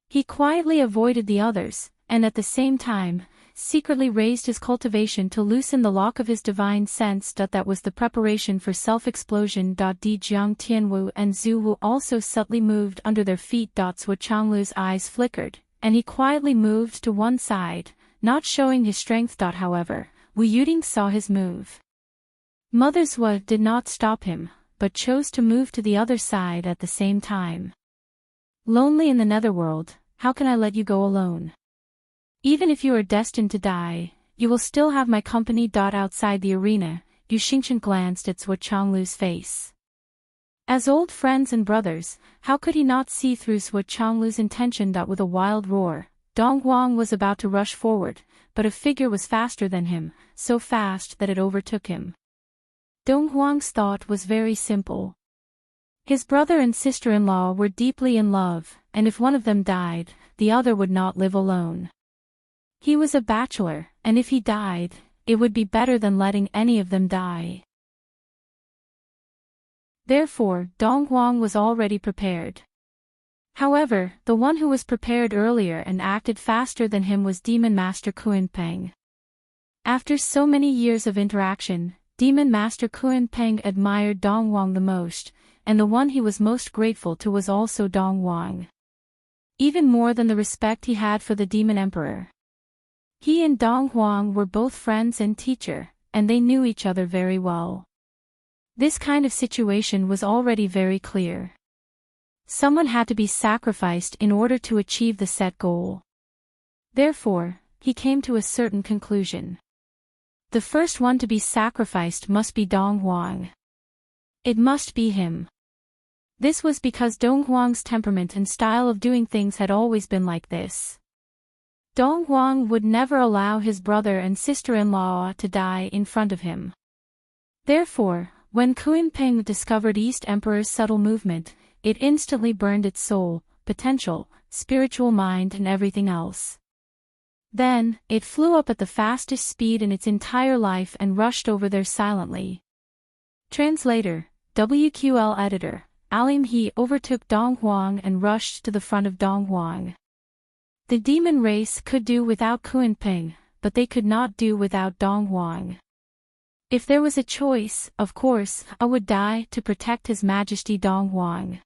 He quietly avoided the others, and at the same time, secretly raised his cultivation to loosen the lock of his divine sense. That was the preparation for self-explosion. Di Jiang Tianwu and Zhu Wu also subtly moved under their feet. Sui Changlu's eyes flickered, and he quietly moved to one side, not showing his strength. However, Wu Yuting saw his move. Mother Zhua did not stop him, but chose to move to the other side at the same time. Lonely in the netherworld, how can I let you go alone? Even if you are destined to die, you will still have my company. Outside the arena, Yu Xingchen glanced at Zhua Chonglu's face. As old friends and brothers, how could he not see through Zhua Chonglu's intention? With a wild roar, Dong Huang was about to rush forward, but a figure was faster than him, so fast that it overtook him. Dong Huang's thought was very simple. His brother and sister-in-law were deeply in love, and if one of them died, the other would not live alone. He was a bachelor, and if he died, it would be better than letting any of them die. Therefore, Dong Huang was already prepared. However, the one who was prepared earlier and acted faster than him was Demon Master Kunpeng. After so many years of interaction, Demon Master Kunpeng admired Dong Huang the most, and the one he was most grateful to was also Dong Huang. Even more than the respect he had for the Demon Emperor. He and Dong Huang were both friends and teacher, and they knew each other very well. This kind of situation was already very clear. Someone had to be sacrificed in order to achieve the set goal. Therefore, he came to a certain conclusion. The first one to be sacrificed must be Dong Huang. It must be him. This was because Dong Huang's temperament and style of doing things had always been like this. Dong Huang would never allow his brother and sister-in-law to die in front of him. Therefore, when Kunpeng discovered East Emperor's subtle movement, it instantly burned its soul, potential, spiritual mind and everything else. Then, it flew up at the fastest speed in its entire life and rushed over there silently. Translator, WQL Editor, Alim He overtook Dong Huang and rushed to the front of Dong Huang. The demon race could do without Kunpeng, but they could not do without Dong Huang. If there was a choice, of course, I would die to protect His Majesty Dong Huang.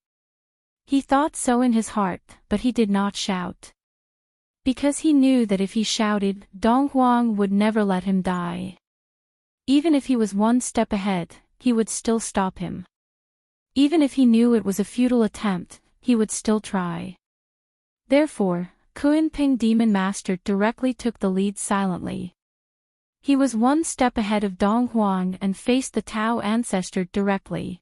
He thought so in his heart, but he did not shout. Because he knew that if he shouted, Dong Huang would never let him die. Even if he was one step ahead, he would still stop him. Even if he knew it was a futile attempt, he would still try. Therefore, Kunpeng Demon Master directly took the lead silently. He was one step ahead of Dong Huang and faced the Tao ancestor directly.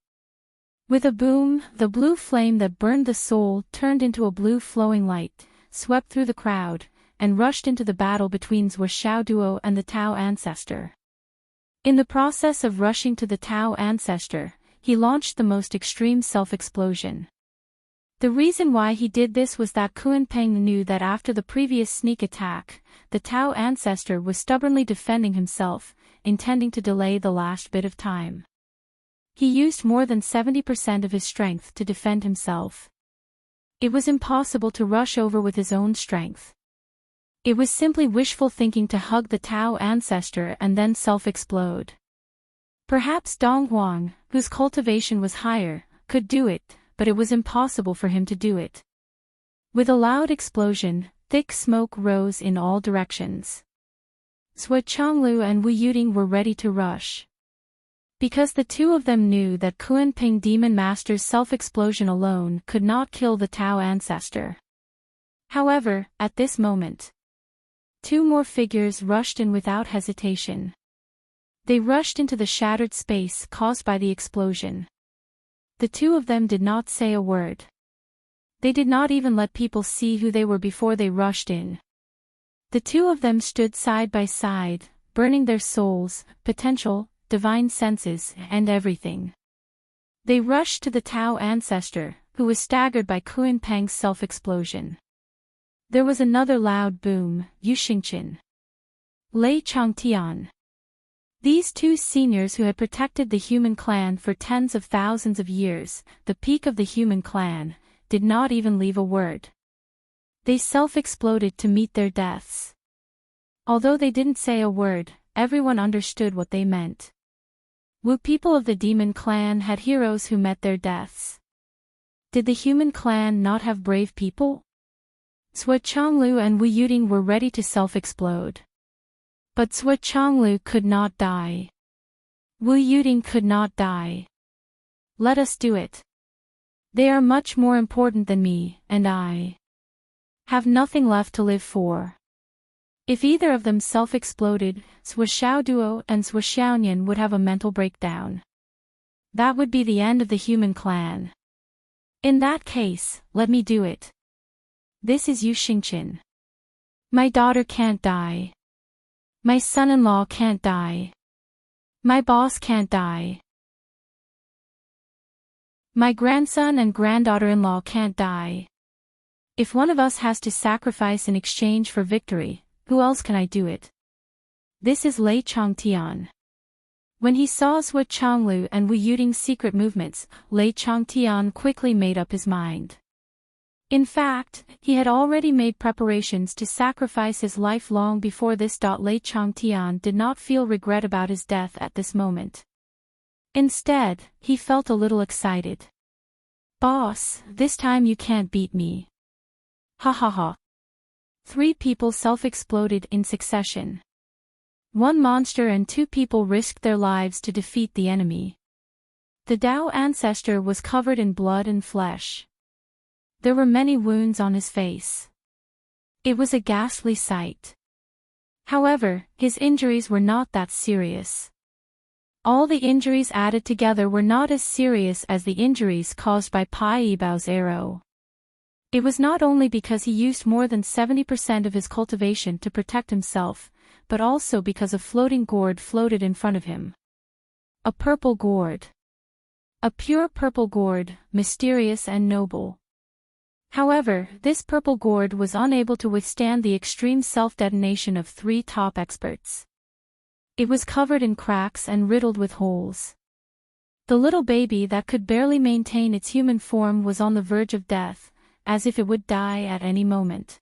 With a boom, the blue flame that burned the soul turned into a blue flowing light, swept through the crowd, and rushed into the battle between Zhua Xiaoduo and the Tao ancestor. In the process of rushing to the Tao ancestor, he launched the most extreme self-explosion. The reason why he did this was that Kunpeng knew that after the previous sneak attack, the Tao ancestor was stubbornly defending himself, intending to delay the last bit of time. He used more than 70% of his strength to defend himself. It was impossible to rush over with his own strength. It was simply wishful thinking to hug the Tao ancestor and then self-explode. Perhaps Dong Huang, whose cultivation was higher, could do it, but it was impossible for him to do it. With a loud explosion, thick smoke rose in all directions. Zhua Chonglu and Wu Yuting were ready to rush. Because the two of them knew that Kunpeng Demon Master's self-explosion alone could not kill the Tao ancestor. However, at this moment, two more figures rushed in without hesitation. They rushed into the shattered space caused by the explosion. The two of them did not say a word. They did not even let people see who they were before they rushed in. The two of them stood side by side, burning their souls, potential, divine senses, and everything. They rushed to the Tao ancestor, who was staggered by Kunpeng's self-explosion. There was another loud boom, Yu Xingchen. Lei Changtian. These two seniors who had protected the human clan for tens of thousands of years, the peak of the human clan, did not even leave a word. They self-exploded to meet their deaths. Although they didn't say a word, everyone understood what they meant. Wu people of the demon clan had heroes who met their deaths. Did the human clan not have brave people? Sui Chonglu and Wu Yuting were ready to self-explode. But Sui Chonglu could not die. Wu Yuting could not die. Let us do it. They are much more important than me, and I have nothing left to live for. If either of them self-exploded, Sui Xiaoduo and Sui Xiaonian would have a mental breakdown. That would be the end of the human clan. In that case, let me do it. This is Yu Xingqin. My daughter can't die. My son-in-law can't die. My boss can't die. My grandson and granddaughter-in-law can't die. If one of us has to sacrifice in exchange for victory, who else can I do it? This is Lei Chongtian. When he saw Sui Chonglu and Wu Yuting's secret movements, Lei Chongtian quickly made up his mind. In fact, he had already made preparations to sacrifice his life long before this. Lei Chongtian did not feel regret about his death at this moment. Instead, he felt a little excited. Boss, this time you can't beat me. Ha ha ha. 3 people self-exploded in succession. 1 monster and 2 people risked their lives to defeat the enemy. The Dao ancestor was covered in blood and flesh. There were many wounds on his face. It was a ghastly sight. However, his injuries were not that serious. All the injuries added together were not as serious as the injuries caused by Pai Yibao's arrow. It was not only because he used more than 70% of his cultivation to protect himself, but also because a floating gourd floated in front of him. A purple gourd. A pure purple gourd, mysterious and noble. However, this purple gourd was unable to withstand the extreme self-detonation of 3 top experts. It was covered in cracks and riddled with holes. The little baby that could barely maintain its human form was on the verge of death, as if it would die at any moment.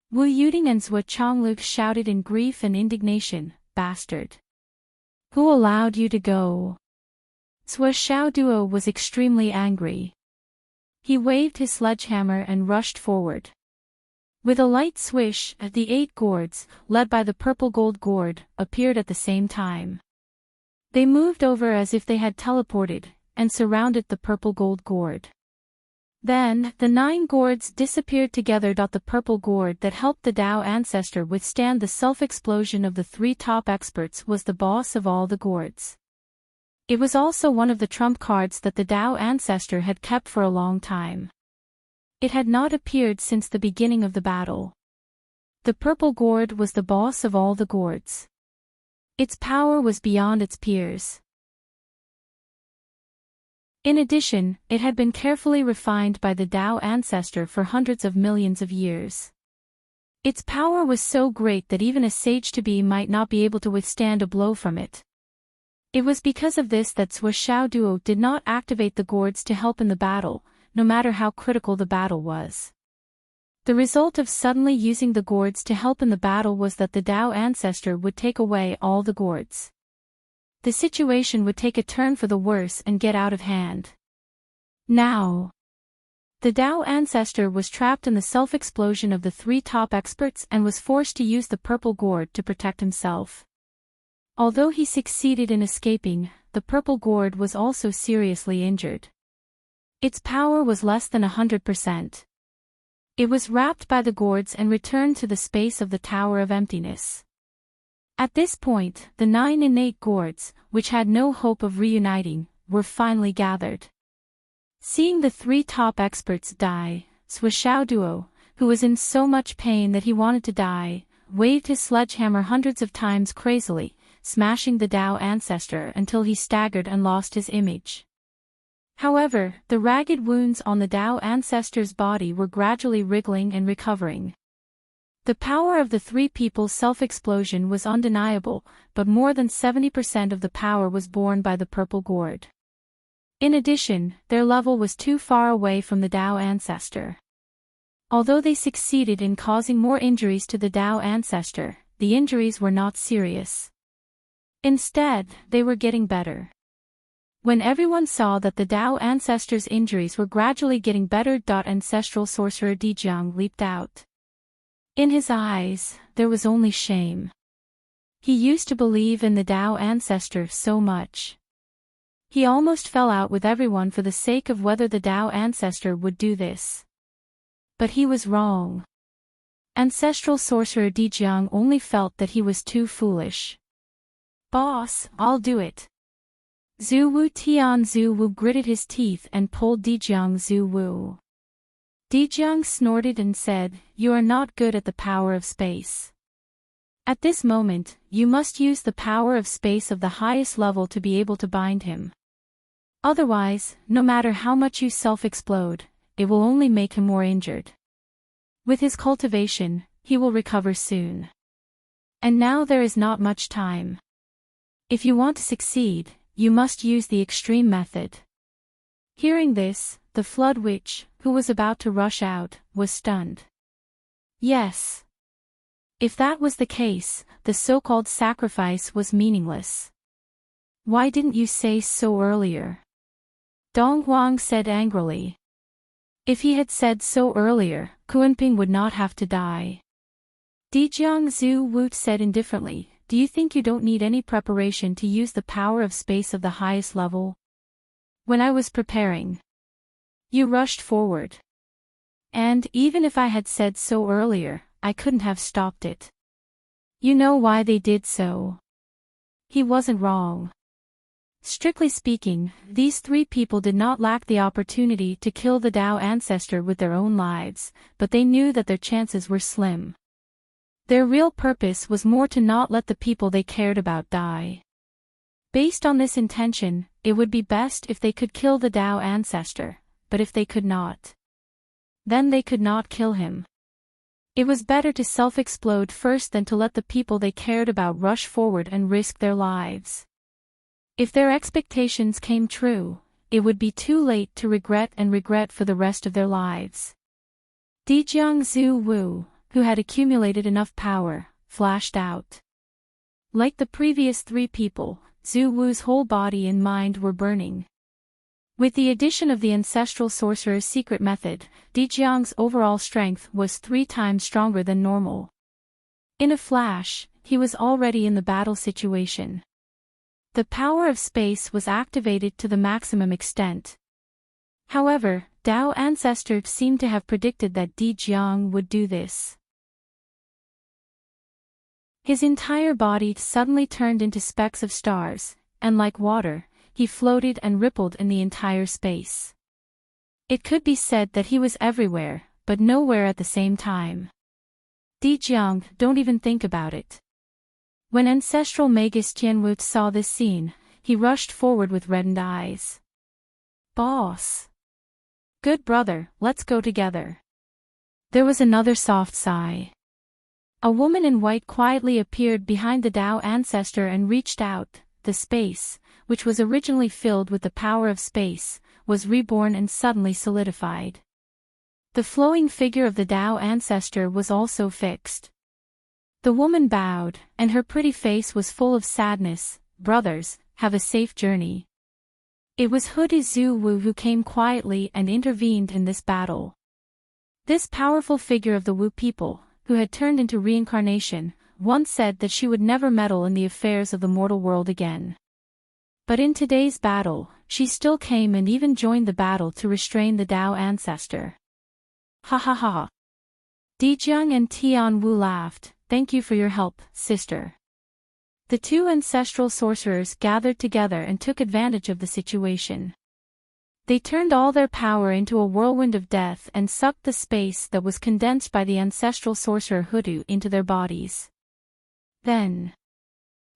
Wu Yuting and Sui Chonglu shouted in grief and indignation, "Bastard! Who allowed you to go?" Sui Xiaoduo was extremely angry. He waved his sledgehammer and rushed forward. With a light swish, the 8 gourds, led by the purple gold gourd, appeared at the same time. They moved over as if they had teleported, and surrounded the purple gold gourd. Then, the 9 gourds disappeared together. The purple gourd that helped the Dao ancestor withstand the self-explosion of the 3 top experts was the boss of all the gourds. It was also one of the trump cards that the Dao ancestor had kept for a long time. It had not appeared since the beginning of the battle. The purple gourd was the boss of all the gourds. Its power was beyond its peers. In addition, it had been carefully refined by the Dao ancestor for hundreds of millions of years. Its power was so great that even a sage-to-be might not be able to withstand a blow from it. It was because of this that Sui Xiaoduo did not activate the gourds to help in the battle, no matter how critical the battle was. The result of suddenly using the gourds to help in the battle was that the Dao ancestor would take away all the gourds. The situation would take a turn for the worse and get out of hand. Now, the Dao ancestor was trapped in the self-explosion of the 3 top experts and was forced to use the purple gourd to protect himself. Although he succeeded in escaping, the purple gourd was also seriously injured. Its power was less than 100%. It was wrapped by the gourds and returned to the space of the Tower of Emptiness. At this point, the 9 innate gourds, which had no hope of reuniting, were finally gathered. Seeing the 3 top experts die, Sui Xiaoduo, who was in so much pain that he wanted to die, waved his sledgehammer hundreds of times crazily, smashing the Dao ancestor until he staggered and lost his image. However, the ragged wounds on the Dao ancestor's body were gradually wriggling and recovering. The power of the 3 people's self-explosion was undeniable, but more than 70% of the power was borne by the purple gourd. In addition, their level was too far away from the Dao ancestor. Although they succeeded in causing more injuries to the Dao ancestor, the injuries were not serious. Instead, they were getting better. When everyone saw that the Dao ancestors' injuries were gradually getting better, ancestral sorcerer Dijiang leaped out. In his eyes, there was only shame. He used to believe in the Dao ancestor so much. He almost fell out with everyone for the sake of whether the Dao ancestor would do this. But he was wrong. Ancestral sorcerer Dijiang only felt that he was too foolish. "Boss, I'll do it." Zhu Wu Tian Zhu Wu gritted his teeth and pulled Dijiang Zhu Wu. Dijiang snorted and said, "You are not good at the power of space. At this moment, you must use the power of space of the highest level to be able to bind him. Otherwise, no matter how much you self-explode, it will only make him more injured. With his cultivation, he will recover soon. And now there is not much time. If you want to succeed, you must use the extreme method." Hearing this, the Flood Witch, who was about to rush out, was stunned. Yes. If that was the case, the so-called sacrifice was meaningless. "Why didn't you say so earlier?" Dong Huang said angrily. If he had said so earlier, Kuanping would not have to die. Dijiang Zhu Wu said indifferently, "Do you think you don't need any preparation to use the power of space of the highest level? When I was preparing, you rushed forward. And even if I had said so earlier, I couldn't have stopped it. You know why they did so." He wasn't wrong. Strictly speaking, these three people did not lack the opportunity to kill the Dao ancestor with their own lives, but they knew that their chances were slim. Their real purpose was more to not let the people they cared about die. Based on this intention, it would be best if they could kill the Dao ancestor, but if they could not, then they could not kill him. It was better to self-explode first than to let the people they cared about rush forward and risk their lives. If their expectations came true, it would be too late to regret for the rest of their lives. Dijiang Zhu Wu, who had accumulated enough power, flashed out. Like the previous three people, Zhu Wu's whole body and mind were burning. With the addition of the ancestral sorcerer's secret method, Dijiang's overall strength was 3 times stronger than normal. In a flash, he was already in the battle situation. The power of space was activated to the maximum extent. However, Dao ancestors seemed to have predicted that Dijiang would do this. His entire body suddenly turned into specks of stars, and like water, he floated and rippled in the entire space. It could be said that he was everywhere, but nowhere at the same time. Dijiang, don't even think about it. When ancestral Magus Tianwu saw this scene, he rushed forward with reddened eyes. "Boss. Good brother, let's go together." There was another soft sigh. A woman in white quietly appeared behind the Dao ancestor and reached out. The space, which was originally filled with the power of space, was reborn and suddenly solidified. The flowing figure of the Dao ancestor was also fixed. The woman bowed, and her pretty face was full of sadness. "Brothers, have a safe journey." It was Hoodie Zhu Wu who came quietly and intervened in this battle. This powerful figure of the Wu people, who had turned into reincarnation, once said that she would never meddle in the affairs of the mortal world again. But in today's battle, she still came and even joined the battle to restrain the Dao ancestor. Ha ha ha. Dijiang and Tian Wu laughed. "Thank you for your help, sister." The two ancestral sorcerers gathered together and took advantage of the situation. They turned all their power into a whirlwind of death and sucked the space that was condensed by the ancestral sorcerer Hoodoo into their bodies. Then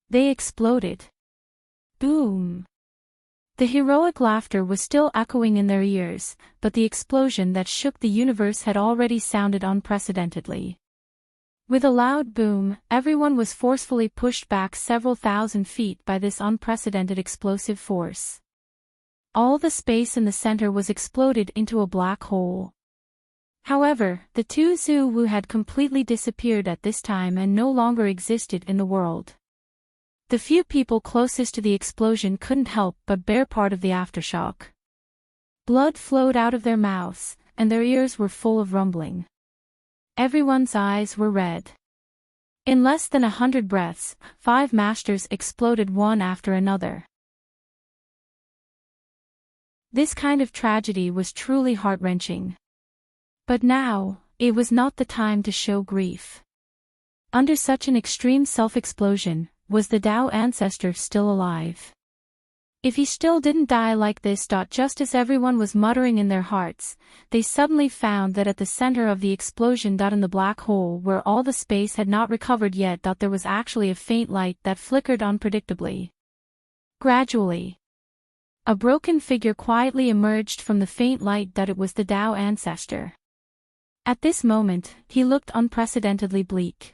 they exploded. Boom! The heroic laughter was still echoing in their ears, but the explosion that shook the universe had already sounded unprecedentedly. With a loud boom, everyone was forcefully pushed back several thousand feet by this unprecedented explosive force. All the space in the center was exploded into a black hole. However, the two Zhu Wu had completely disappeared at this time and no longer existed in the world. The few people closest to the explosion couldn't help but bear part of the aftershock. Blood flowed out of their mouths, and their ears were full of rumbling. Everyone's eyes were red. In less than 100 breaths, 5 masters exploded one after another. This kind of tragedy was truly heart-wrenching. But now, it was not the time to show grief. Under such an extreme self-explosion, was the Tao ancestor still alive? If he still didn't die like this. Just as everyone was muttering in their hearts, they suddenly found that at the center of the explosion. In the black hole where all the space had not recovered yet. There was actually a faint light that flickered unpredictably. Gradually, a broken figure quietly emerged from the faint light. It was the Tao ancestor. At this moment, he looked unprecedentedly bleak.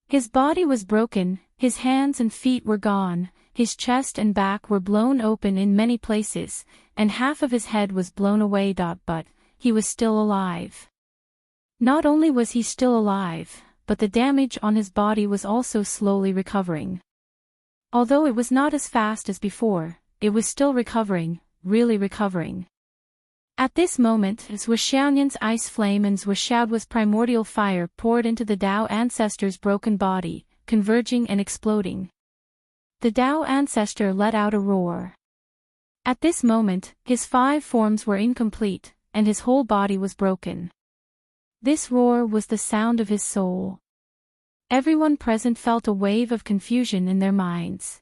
His body was broken, his hands and feet were gone, his chest and back were blown open in many places, and half of his head was blown away. But he was still alive. Not only was he still alive, but the damage on his body was also slowly recovering. Although it was not as fast as before, it was still recovering, really recovering. At this moment, Zhuoxiaoyan's ice flame and Zhuoxiaoduo's primordial fire poured into the Tao ancestor's broken body, converging and exploding. The Tao ancestor let out a roar. At this moment, his 5 forms were incomplete, and his whole body was broken. This roar was the sound of his soul. Everyone present felt a wave of confusion in their minds.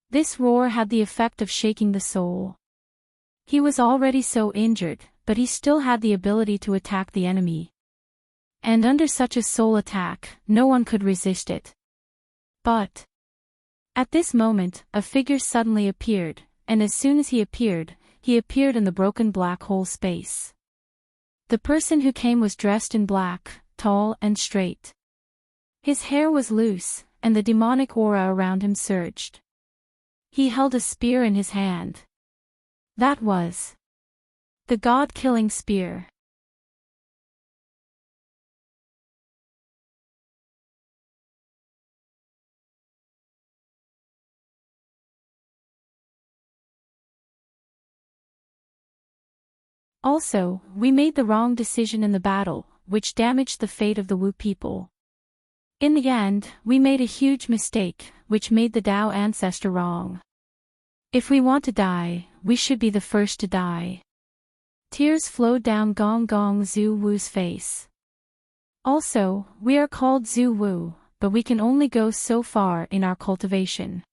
This roar had the effect of shaking the soul. He was already so injured, but he still had the ability to attack the enemy. And under such a soul attack, no one could resist it. But at this moment, a figure suddenly appeared, and as soon as he appeared in the broken black hole space. The person who came was dressed in black, tall and straight. His hair was loose, and the demonic aura around him surged. He held a spear in his hand. That was the god-killing spear. Also, we made the wrong decision in the battle, which damaged the fate of the Wu people. In the end, we made a huge mistake, which made the Tao ancestor wrong. If we want to die, we should be the first to die. Tears flowed down Gong Gong Zhu Wu's face. Also, we are called Zhu Wu, but we can only go so far in our cultivation.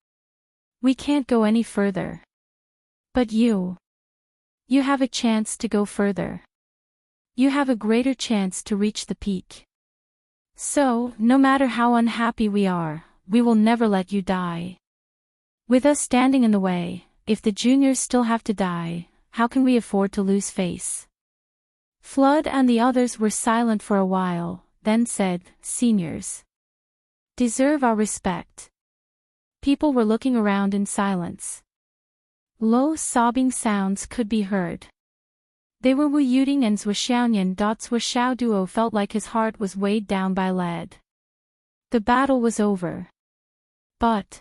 We can't go any further. But you have a chance to go further. You have a greater chance to reach the peak. So, no matter how unhappy we are, we will never let you die. With us standing in the way, if the juniors still have to die, how can we afford to lose face? Flood and the others were silent for a while, then said, "Seniors deserve our respect." People were looking around in silence. Low sobbing sounds could be heard. They were Wu Yuding and Zhuoxiaoyan. Zhuoxiaoduo felt like his heart was weighed down by lead. The battle was over. But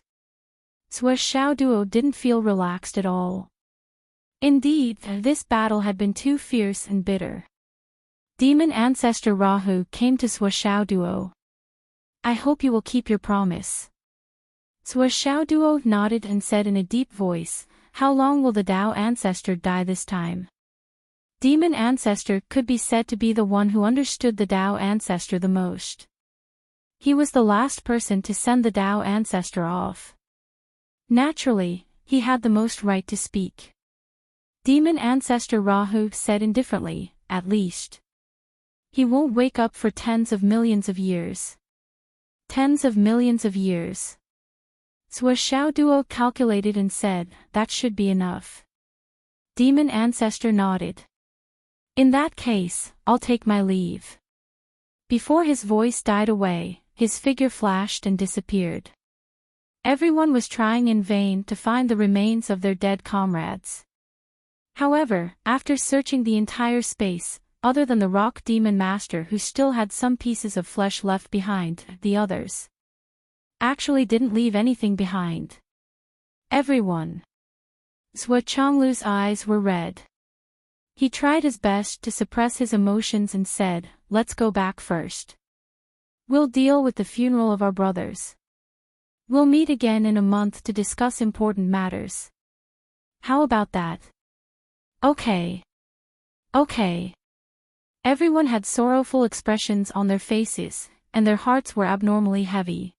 Zhuoxiaoduo didn't feel relaxed at all. Indeed, this battle had been too fierce and bitter. Demon Ancestor Rahu came to Zhuoxiaoduo. "I hope you will keep your promise." Zhuoxiaoduo nodded and said in a deep voice, "How long will the Tao Ancestor die this time?" Demon Ancestor could be said to be the one who understood the Tao Ancestor the most. He was the last person to send the Tao Ancestor off. Naturally, he had the most right to speak. Demon Ancestor Rahu said indifferently, "At least he won't wake up for tens of millions of years." Tens of millions of years. Zhuoxiaoduo calculated and said, "That should be enough." Demon Ancestor nodded. "In that case, I'll take my leave." Before his voice died away, his figure flashed and disappeared. Everyone was trying in vain to find the remains of their dead comrades. However, after searching the entire space, other than the rock demon master who still had some pieces of flesh left behind, the others actually didn't leave anything behind. Everyone. Zhou Chonglu's eyes were red. He tried his best to suppress his emotions and said, "Let's go back first. We'll deal with the funeral of our brothers. We'll meet again in a month to discuss important matters. How about that?" "Okay. Okay." Everyone had sorrowful expressions on their faces, and their hearts were abnormally heavy.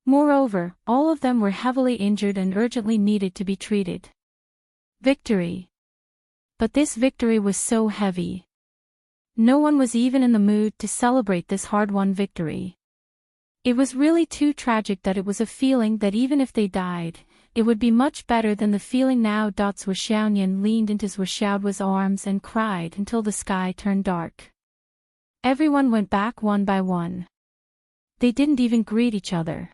Moreover, all of them were heavily injured and urgently needed to be treated. Victory. But this victory was so heavy. No one was even in the mood to celebrate this hard-won victory. It was really too tragic that it was a feeling that even if they died, it would be much better than the feeling now. Zhuo Xiaoyan leaned into Zhuo Xiaoduo's arms and cried until the sky turned dark. Everyone went back one by one. They didn't even greet each other.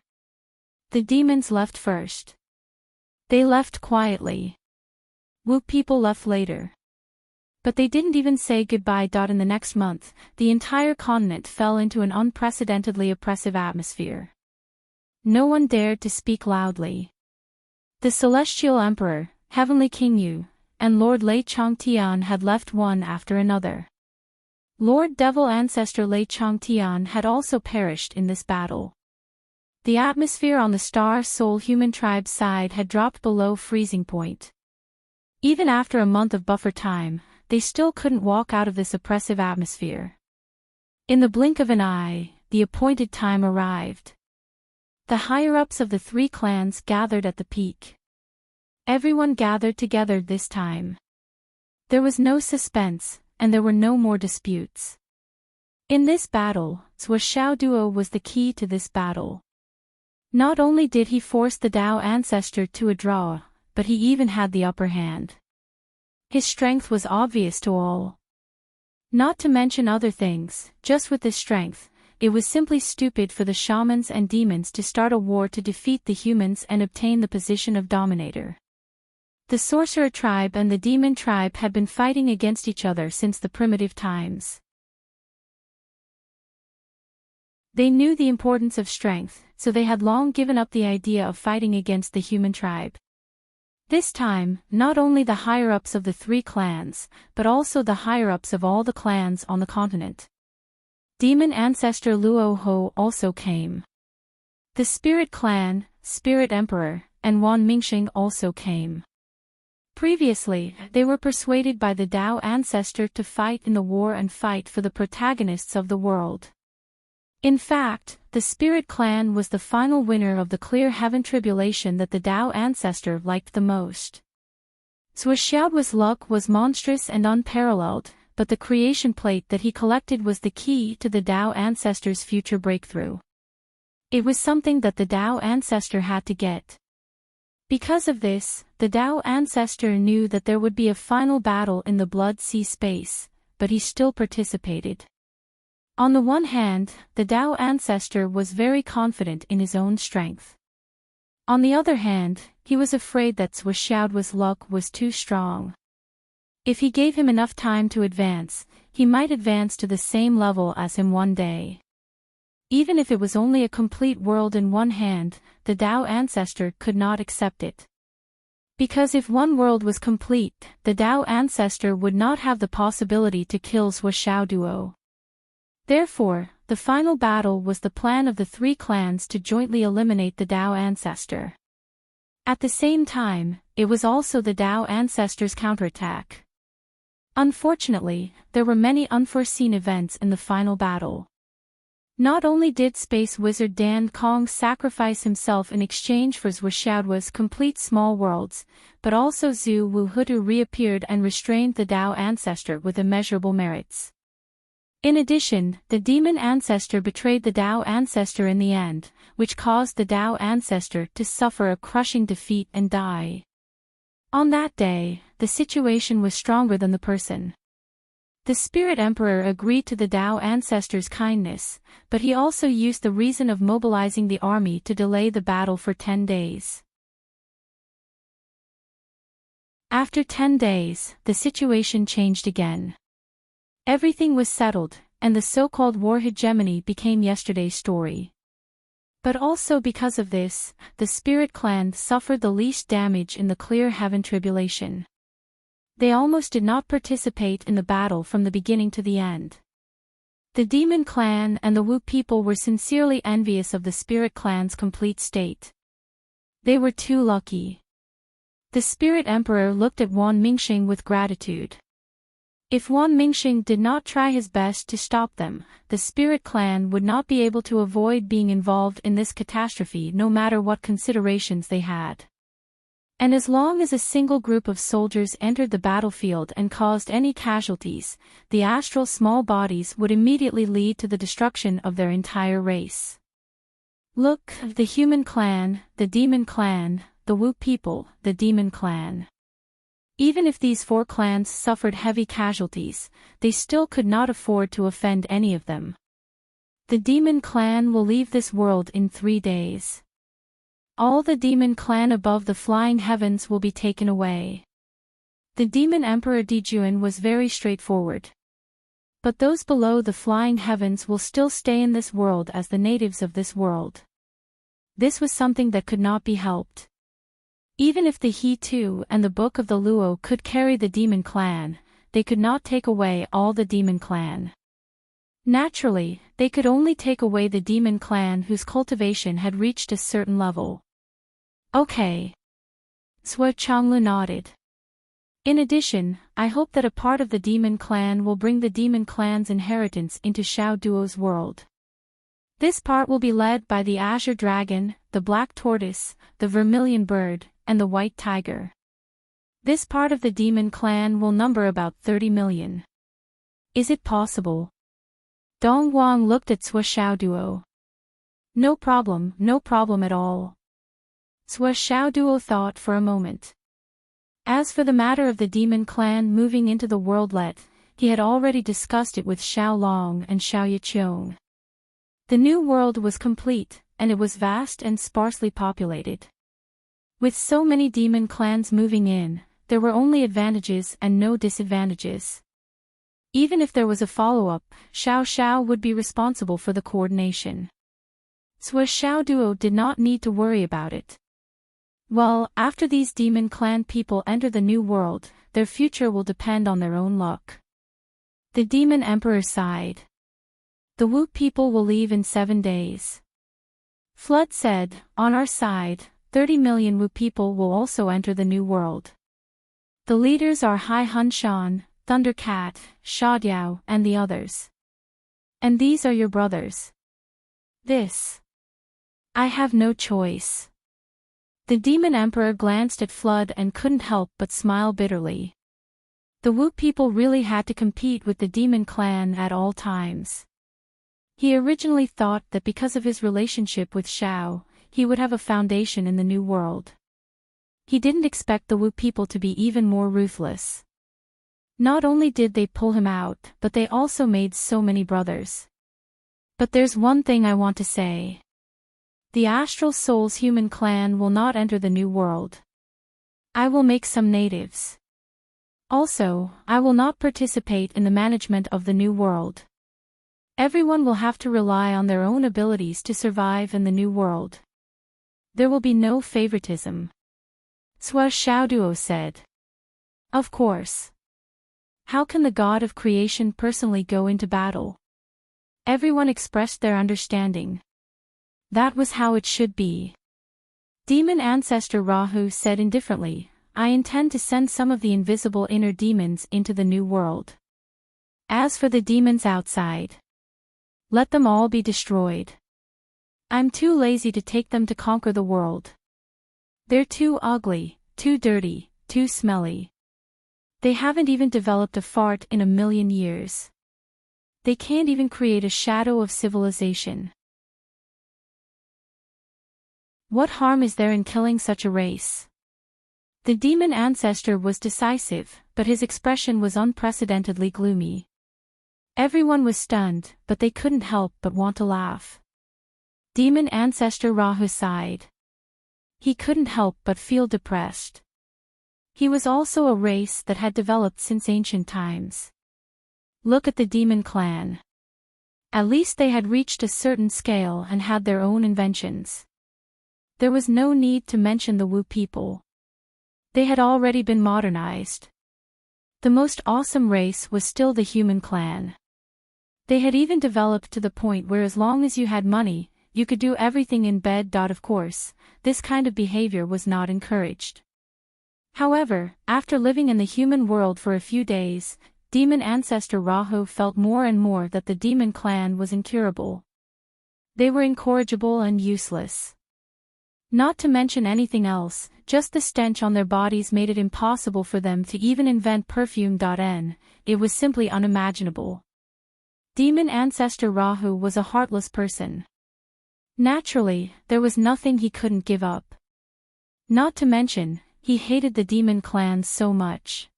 The demons left first. They left quietly. Wu people left later. But they didn't even say goodbye. In the next month, the entire continent fell into an unprecedentedly oppressive atmosphere. No one dared to speak loudly. The Celestial Emperor, Heavenly King Yu, and Lord Lei Chongtian had left one after another. Lord Devil Ancestor Lei Chongtian had also perished in this battle. The atmosphere on the Star Soul human tribe side had dropped below freezing point. Even after a month of buffer time, they still couldn't walk out of this oppressive atmosphere. In the blink of an eye, the appointed time arrived. The higher-ups of the three clans gathered at the peak. Everyone gathered together this time. There was no suspense, and there were no more disputes. In this battle, Zhuo Xiaoduo was the key to this battle. Not only did he force the Dao ancestor to a draw, but he even had the upper hand. His strength was obvious to all. Not to mention other things, just with this strength, it was simply stupid for the shamans and demons to start a war to defeat the humans and obtain the position of dominator. The sorcerer tribe and the demon tribe had been fighting against each other since the primitive times. They knew the importance of strength, so they had long given up the idea of fighting against the human tribe. This time, not only the higher-ups of the three clans, but also the higher-ups of all the clans on the continent. Demon ancestor Luo Ho also came. The Spirit Clan, Spirit Emperor, and Wan Mingxing also came. Previously, they were persuaded by the Dao ancestor to fight in the war and fight for the protagonists of the world. In fact, the Spirit Clan was the final winner of the Clear Heaven tribulation that the Dao ancestor liked the most. Zhuo Xiaoduo's luck was monstrous and unparalleled, but the creation plate that he collected was the key to the Dao ancestor's future breakthrough. It was something that the Dao ancestor had to get. Because of this, the Dao ancestor knew that there would be a final battle in the Blood Sea space, but he still participated. On the one hand, the Dao ancestor was very confident in his own strength. On the other hand, he was afraid that Zhuo Xiaoduo's luck was too strong. If he gave him enough time to advance, he might advance to the same level as him one day. Even if it was only a complete world in one hand, the Dao ancestor could not accept it. Because if one world was complete, the Dao ancestor would not have the possibility to kill Zhuo Xiaoduo. Therefore, the final battle was the plan of the three clans to jointly eliminate the Dao ancestor. At the same time, it was also the Dao ancestor's counterattack. Unfortunately, there were many unforeseen events in the final battle. Not only did space wizard Dan Kong sacrifice himself in exchange for Zhuo Xiaoduo's complete small worlds, but also Zhu Wuhutu reappeared and restrained the Dao ancestor with immeasurable merits. In addition, the demon ancestor betrayed the Dao ancestor in the end, which caused the Dao ancestor to suffer a crushing defeat and die. On that day, the situation was stronger than the person. The Spirit Emperor agreed to the Dao ancestor's kindness, but he also used the reason of mobilizing the army to delay the battle for 10 days. After 10 days, the situation changed again. Everything was settled, and the so-called war hegemony became yesterday's story. But also because of this, the spirit clan suffered the least damage in the clear heaven tribulation. They almost did not participate in the battle from the beginning to the end. The demon clan and the Wu people were sincerely envious of the spirit clan's complete state. They were too lucky. The spirit emperor looked at Wan Mingxing with gratitude. If Wan Mingxing did not try his best to stop them, the spirit clan would not be able to avoid being involved in this catastrophe no matter what considerations they had. And as long as a single group of soldiers entered the battlefield and caused any casualties, the astral small bodies would immediately lead to the destruction of their entire race. Look, the human clan, the demon clan, the Wu people, the demon clan. Even if these 4 clans suffered heavy casualties, they still could not afford to offend any of them. The demon clan will leave this world in 3 days. All the demon clan above the flying heavens will be taken away. The demon emperor Dijuan was very straightforward. But those below the flying heavens will still stay in this world as the natives of this world. This was something that could not be helped. Even if the He Tu and the Book of the Luo could carry the demon clan, they could not take away all the demon clan. Naturally, they could only take away the demon clan whose cultivation had reached a certain level. Okay. Sui Changlu nodded. In addition, I hope that a part of the demon clan will bring the demon clan's inheritance into Xiao Duo's world. This part will be led by the azure dragon, the black tortoise, the vermilion bird, and the white tiger. This part of the demon clan will number about 30 million. Is it possible? Dong Wang looked at Sui Xiaoduo. No problem at all. Sui Xiaoduo thought for a moment. As for the matter of the demon clan moving into the worldlet, he had already discussed it with Xiao Long and Xiao Yiqiong. The new world was complete, and it was vast and sparsely populated. With so many demon clans moving in, there were only advantages and no disadvantages. Even if there was a follow-up, Xiao Xiao would be responsible for the coordination. Sui Xiaoduo did not need to worry about it. Well, after these demon clan people enter the new world, their future will depend on their own luck. The demon emperor sighed. The Wu people will leave in 7 days. Flood said, on our side, 30 million Wu people will also enter the new world. The leaders are Hai Hunshan, Thundercat, Shadiao, and the others. And these are your brothers. This. I have no choice. The demon emperor glanced at Flood and couldn't help but smile bitterly. The Wu people really had to compete with the demon clan at all times. He originally thought that because of his relationship with Xiao, he would have a foundation in the new world. He didn't expect the Wu people to be even more ruthless. Not only did they pull him out, but they also made so many brothers. But there's one thing I want to say. The Astral Souls human clan will not enter the new world. I will make some natives. Also, I will not participate in the management of the new world. Everyone will have to rely on their own abilities to survive in the new world. There will be no favoritism. Sui Xiaoduo said. Of course. How can the god of creation personally go into battle? Everyone expressed their understanding. That was how it should be. Demon ancestor Rahu said indifferently, I intend to send some of the invisible inner demons into the new world. As for the demons outside, let them all be destroyed. I'm too lazy to take them to conquer the world. They're too ugly, too dirty, too smelly. They haven't even developed a fart in 1,000,000 years. They can't even create a shadow of civilization. What harm is there in killing such a race? The demon ancestor was decisive, but his expression was unprecedentedly gloomy. Everyone was stunned, but they couldn't help but want to laugh. Demon ancestor Rahu sighed. He couldn't help but feel depressed. He was also a race that had developed since ancient times. Look at the demon clan. At least they had reached a certain scale and had their own inventions. There was no need to mention the Wu people. They had already been modernized. The most awesome race was still the human clan. They had even developed to the point where as long as you had money, you could do everything in bed. Of course, this kind of behavior was not encouraged. However, after living in the human world for a few days, demon ancestor Rahu felt more and more that the demon clan was incurable. They were incorrigible and useless. Not to mention anything else, just the stench on their bodies made it impossible for them to even invent perfume. It was simply unimaginable. Demon ancestor Rahu was a heartless person. Naturally, there was nothing he couldn't give up. Not to mention, he hated the demon clans so much.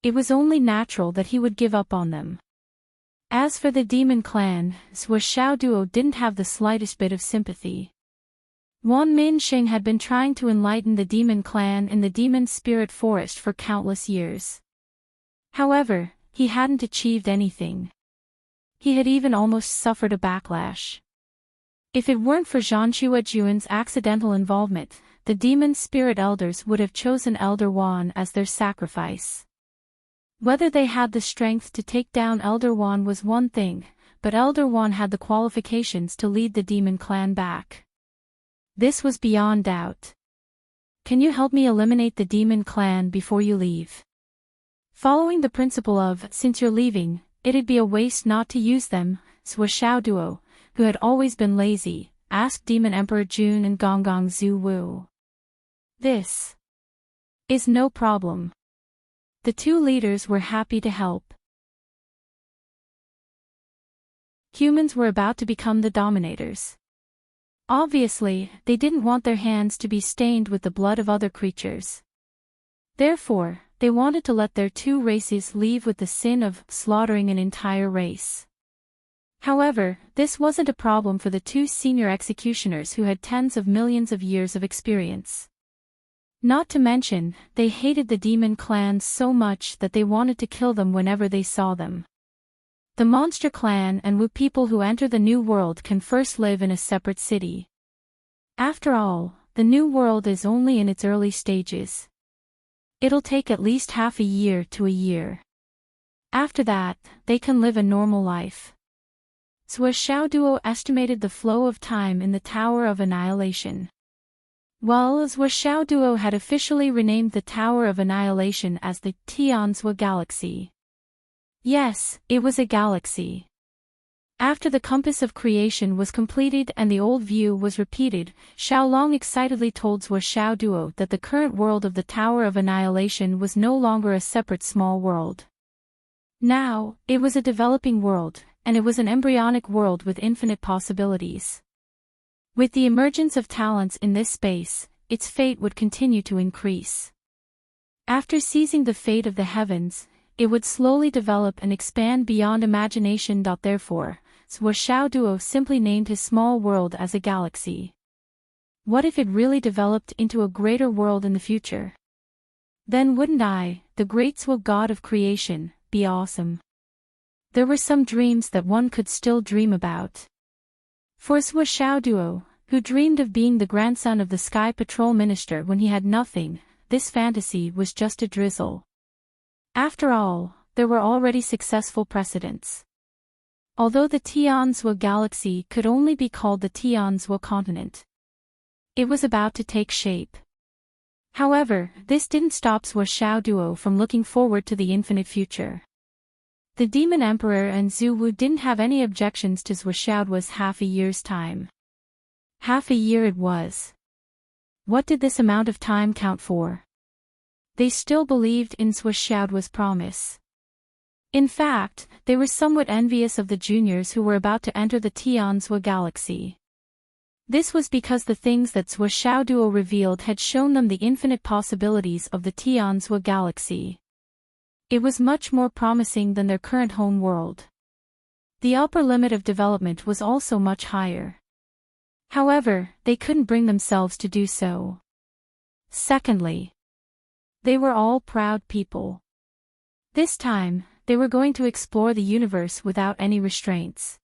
It was only natural that he would give up on them. As for the demon clan, Zhuo Xiaoduo didn't have the slightest bit of sympathy. Wan Minxing had been trying to enlighten the demon clan in the demon spirit forest for countless years. However, he hadn't achieved anything. He had even almost suffered a backlash. If it weren't for Zhang Juan's accidental involvement, the demon spirit elders would have chosen Elder Wan as their sacrifice. Whether they had the strength to take down Elder Wan was one thing, but Elder Wan had the qualifications to lead the demon clan back. This was beyond doubt. Can you help me eliminate the demon clan before you leave? Following the principle of, since you're leaving, it'd be a waste not to use them, Zhuo Xiaoduo, who had always been lazy, asked Demon Emperor Jun and Gonggong Zhu Wu. This is no problem. The two leaders were happy to help. Humans were about to become the dominators. Obviously, they didn't want their hands to be stained with the blood of other creatures. Therefore, they wanted to let their two races leave with the sin of slaughtering an entire race. However, this wasn't a problem for the two senior executioners who had tens of millions of years of experience. Not to mention, they hated the demon clans so much that they wanted to kill them whenever they saw them. The monster clan and Wu people who enter the new world can first live in a separate city. After all, the new world is only in its early stages. It'll take at least half a year to a year. After that, they can live a normal life. Zhuo Xiaoduo estimated the flow of time in the Tower of Annihilation. While Zhuo Xiaoduo had officially renamed the Tower of Annihilation as the Tianzhua Galaxy. Yes, it was a galaxy. After the compass of creation was completed and the old view was repeated, Xiaolong excitedly told Zhuo Xiaoduo that the current world of the Tower of Annihilation was no longer a separate small world. Now, it was a developing world, and it was an embryonic world with infinite possibilities. With the emergence of talents in this space, its fate would continue to increase. After seizing the fate of the heavens, it would slowly develop and expand beyond imagination. Therefore, Zhuo Xiaoduo simply named his small world as a galaxy. What if it really developed into a greater world in the future? Then wouldn't I, the great Zhuo god of creation, be awesome? There were some dreams that one could still dream about. For Zhuo Xiaoduo, who dreamed of being the grandson of the Sky Patrol Minister when he had nothing, this fantasy was just a drizzle. After all, there were already successful precedents. Although the Tianzhua galaxy could only be called the Tianzhua continent, it was about to take shape. However, this didn't stop Zhuo Xiaoduo from looking forward to the infinite future. The Demon Emperor and Zhu Wu didn't have any objections to Zhuo Xiaoduo's half a year's time. Half a year it was. What did this amount of time count for? They still believed in Zhuo Xiaoduo's promise. In fact, they were somewhat envious of the juniors who were about to enter the Tianzhua galaxy. This was because the things that Zhuo Xiaoduo revealed had shown them the infinite possibilities of the Tianzhua galaxy. It was much more promising than their current home world. The upper limit of development was also much higher. However, they couldn't bring themselves to do so. Secondly, they were all proud people. This time, they were going to explore the universe without any restraints.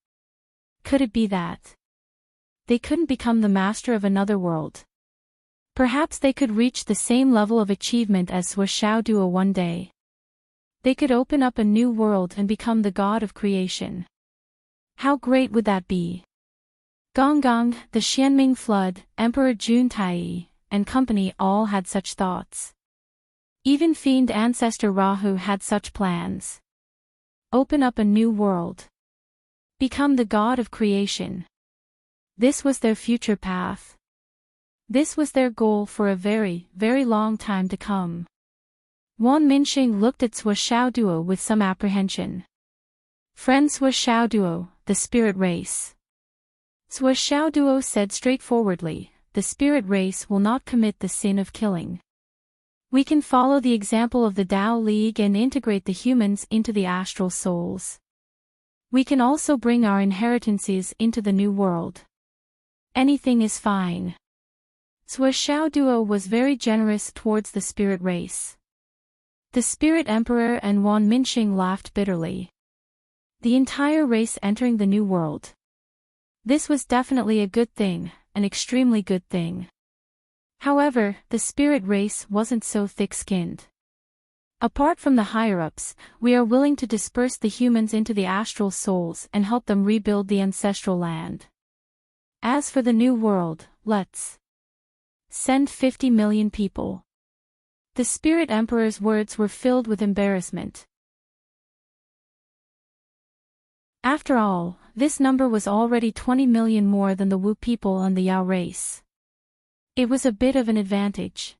Could it be that they couldn't become the master of another world? Perhaps they could reach the same level of achievement as Duo one day. They could open up a new world and become the god of creation. How great would that be? Gong, the Xianming flood, Emperor Juntai, and company all had such thoughts. Even fiend ancestor Rahu had such plans. Open up a new world. Become the god of creation. This was their future path. This was their goal for a very, very long time to come. Wan Minxing looked at Duo with some apprehension. Friend Duo, the spirit race. Duo said straightforwardly, the spirit race will not commit the sin of killing. We can follow the example of the Tao League and integrate the humans into the astral souls. We can also bring our inheritances into the new world. Anything is fine. Duo was very generous towards the spirit race. The spirit emperor and Wan Minxing laughed bitterly. The entire race entering the new world. This was definitely a good thing, an extremely good thing. However, the spirit race wasn't so thick-skinned. Apart from the higher-ups, we are willing to disperse the humans into the astral souls and help them rebuild the ancestral land. As for the new world, let's send 50 million people. The spirit emperor's words were filled with embarrassment. After all, this number was already 20 million more than the Wu people and the Yao race. It was a bit of an advantage.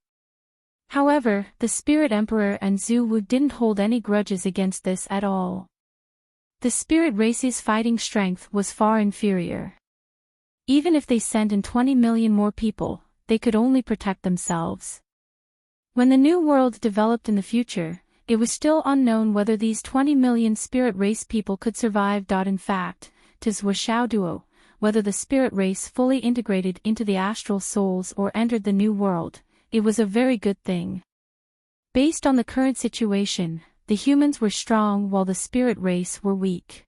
However, the Spirit Emperor and Zhu Wu didn't hold any grudges against this at all. The spirit race's fighting strength was far inferior. Even if they sent in 20 million more people, they could only protect themselves. When the new world developed in the future, it was still unknown whether these 20 million spirit race people could survive. In fact, to Duo, whether the spirit race fully integrated into the astral souls or entered the new world, it was a very good thing. Based on the current situation, the humans were strong while the spirit race were weak.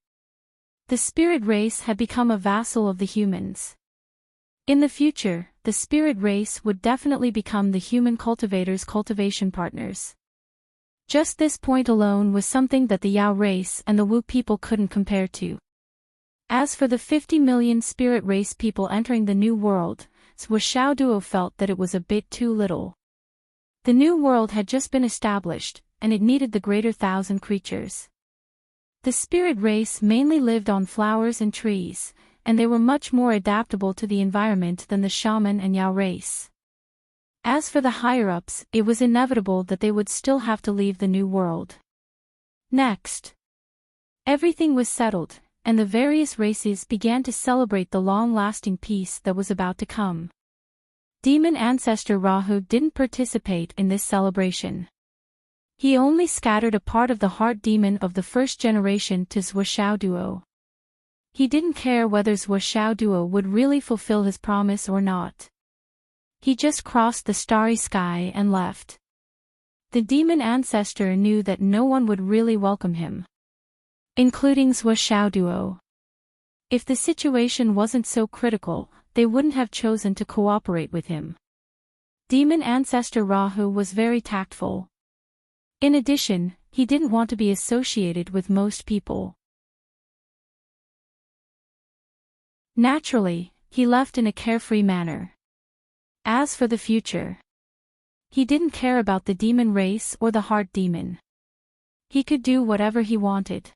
The spirit race had become a vassal of the humans. In the future, the spirit race would definitely become the human cultivators' cultivation partners. Just this point alone was something that the Yao race and the Wu people couldn't compare to. As for the 50 million spirit race people entering the new world, Duo felt that it was a bit too little. The new world had just been established, and it needed the greater 1,000 creatures. The spirit race mainly lived on flowers and trees, and they were much more adaptable to the environment than the shaman and Yao race. As for the higher-ups, it was inevitable that they would still have to leave the new world. Next, everything was settled, and the various races began to celebrate the long-lasting peace that was about to come. Demon ancestor Rahu didn't participate in this celebration. He only scattered a part of the heart demon of the first generation to Duo. He didn't care whether Duo would really fulfill his promise or not. He just crossed the starry sky and left. The demon ancestor knew that no one would really welcome him, including Duo. If the situation wasn't so critical, they wouldn't have chosen to cooperate with him. Demon ancestor Rahu was very tactful. In addition, he didn't want to be associated with most people. Naturally, he left in a carefree manner. As for the future, he didn't care about the demon race or the heart demon. He could do whatever he wanted.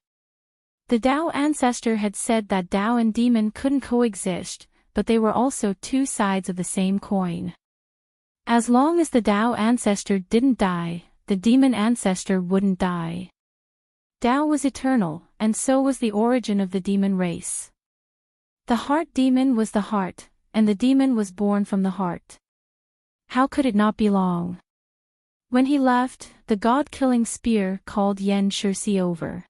The Tao ancestor had said that Tao and demon couldn't coexist, but they were also two sides of the same coin. As long as the Tao ancestor didn't die, the demon ancestor wouldn't die. Tao was eternal, and so was the origin of the demon race. The heart demon was the heart, and the demon was born from the heart. How could it not belong? When he left, the god-killing spear called Yen Shirsi over.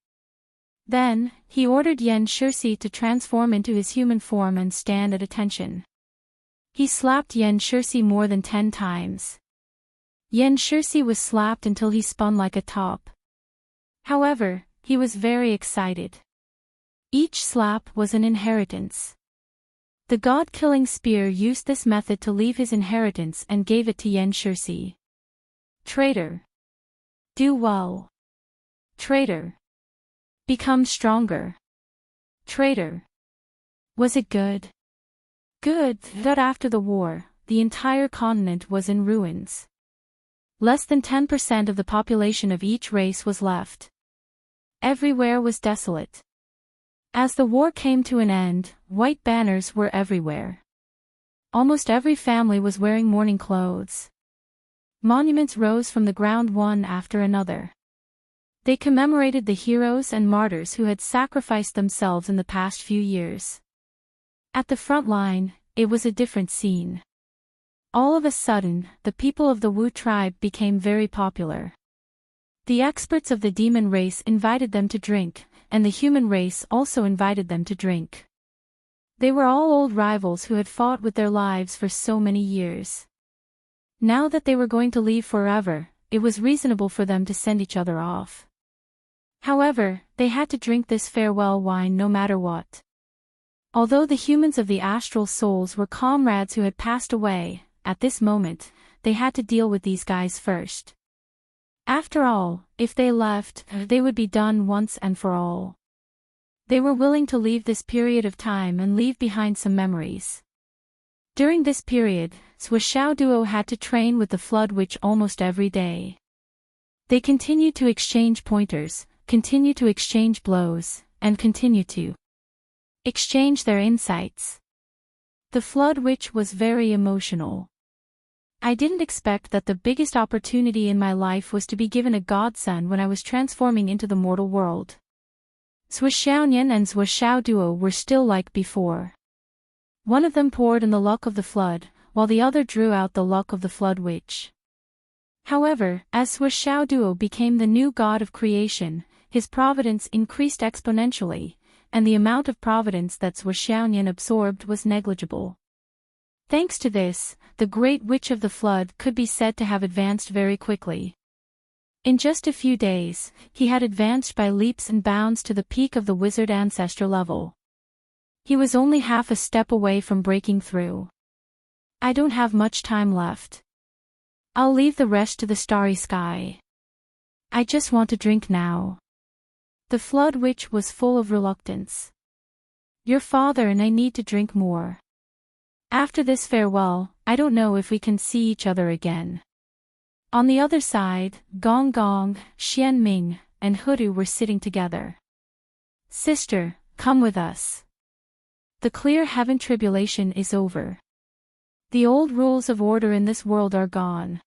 Then, he ordered Yen Shirsi to transform into his human form and stand at attention. He slapped Yen Shirsi more than 10 times. Yen Shirsi was slapped until he spun like a top. However, he was very excited. Each slap was an inheritance. The god-killing spear used this method to leave his inheritance and gave it to Yen Shirsi. Traitor. Do well. Traitor. Become stronger. Traitor. Was it good? Good that after the war, the entire continent was in ruins. Less than 10% of the population of each race was left. Everywhere was desolate. As the war came to an end, white banners were everywhere. Almost every family was wearing mourning clothes. Monuments rose from the ground one after another. They commemorated the heroes and martyrs who had sacrificed themselves in the past few years. At the front line, it was a different scene. All of a sudden, the people of the Wu tribe became very popular. The experts of the demon race invited them to drink, and the human race also invited them to drink. They were all old rivals who had fought with their lives for so many years. Now that they were going to leave forever, it was reasonable for them to send each other off. However, they had to drink this farewell wine no matter what. Although the humans of the astral souls were comrades who had passed away, at this moment, they had to deal with these guys first. After all, if they left, they would be done once and for all. They were willing to leave this period of time and leave behind some memories. During this period, Suishao Duo had to train with the Flood Witch almost every day. They continued to exchange pointers, continue to exchange blows, and continue to exchange their insights. The Flood Witch was very emotional. I didn't expect that the biggest opportunity in my life was to be given a godson when I was transforming into the mortal world. Suishaonian and Suishao Duo were still like before. One of them poured in the luck of the flood, while the other drew out the luck of the Flood Witch. However, as Suishao Duo became the new god of creation, his providence increased exponentially, and the amount of providence that Suishaonian absorbed was negligible. Thanks to this, the Great Witch of the Flood could be said to have advanced very quickly. In just a few days, he had advanced by leaps and bounds to the peak of the wizard ancestor level. He was only half a step away from breaking through. I don't have much time left. I'll leave the rest to the starry sky. I just want to drink now. The Flood Witch was full of reluctance. Your father and I need to drink more. After this farewell, I don't know if we can see each other again. On the other side, Gong Gong, Xian Ming, and Hudu were sitting together. Sister, come with us. The clear heaven tribulation is over. The old rules of order in this world are gone.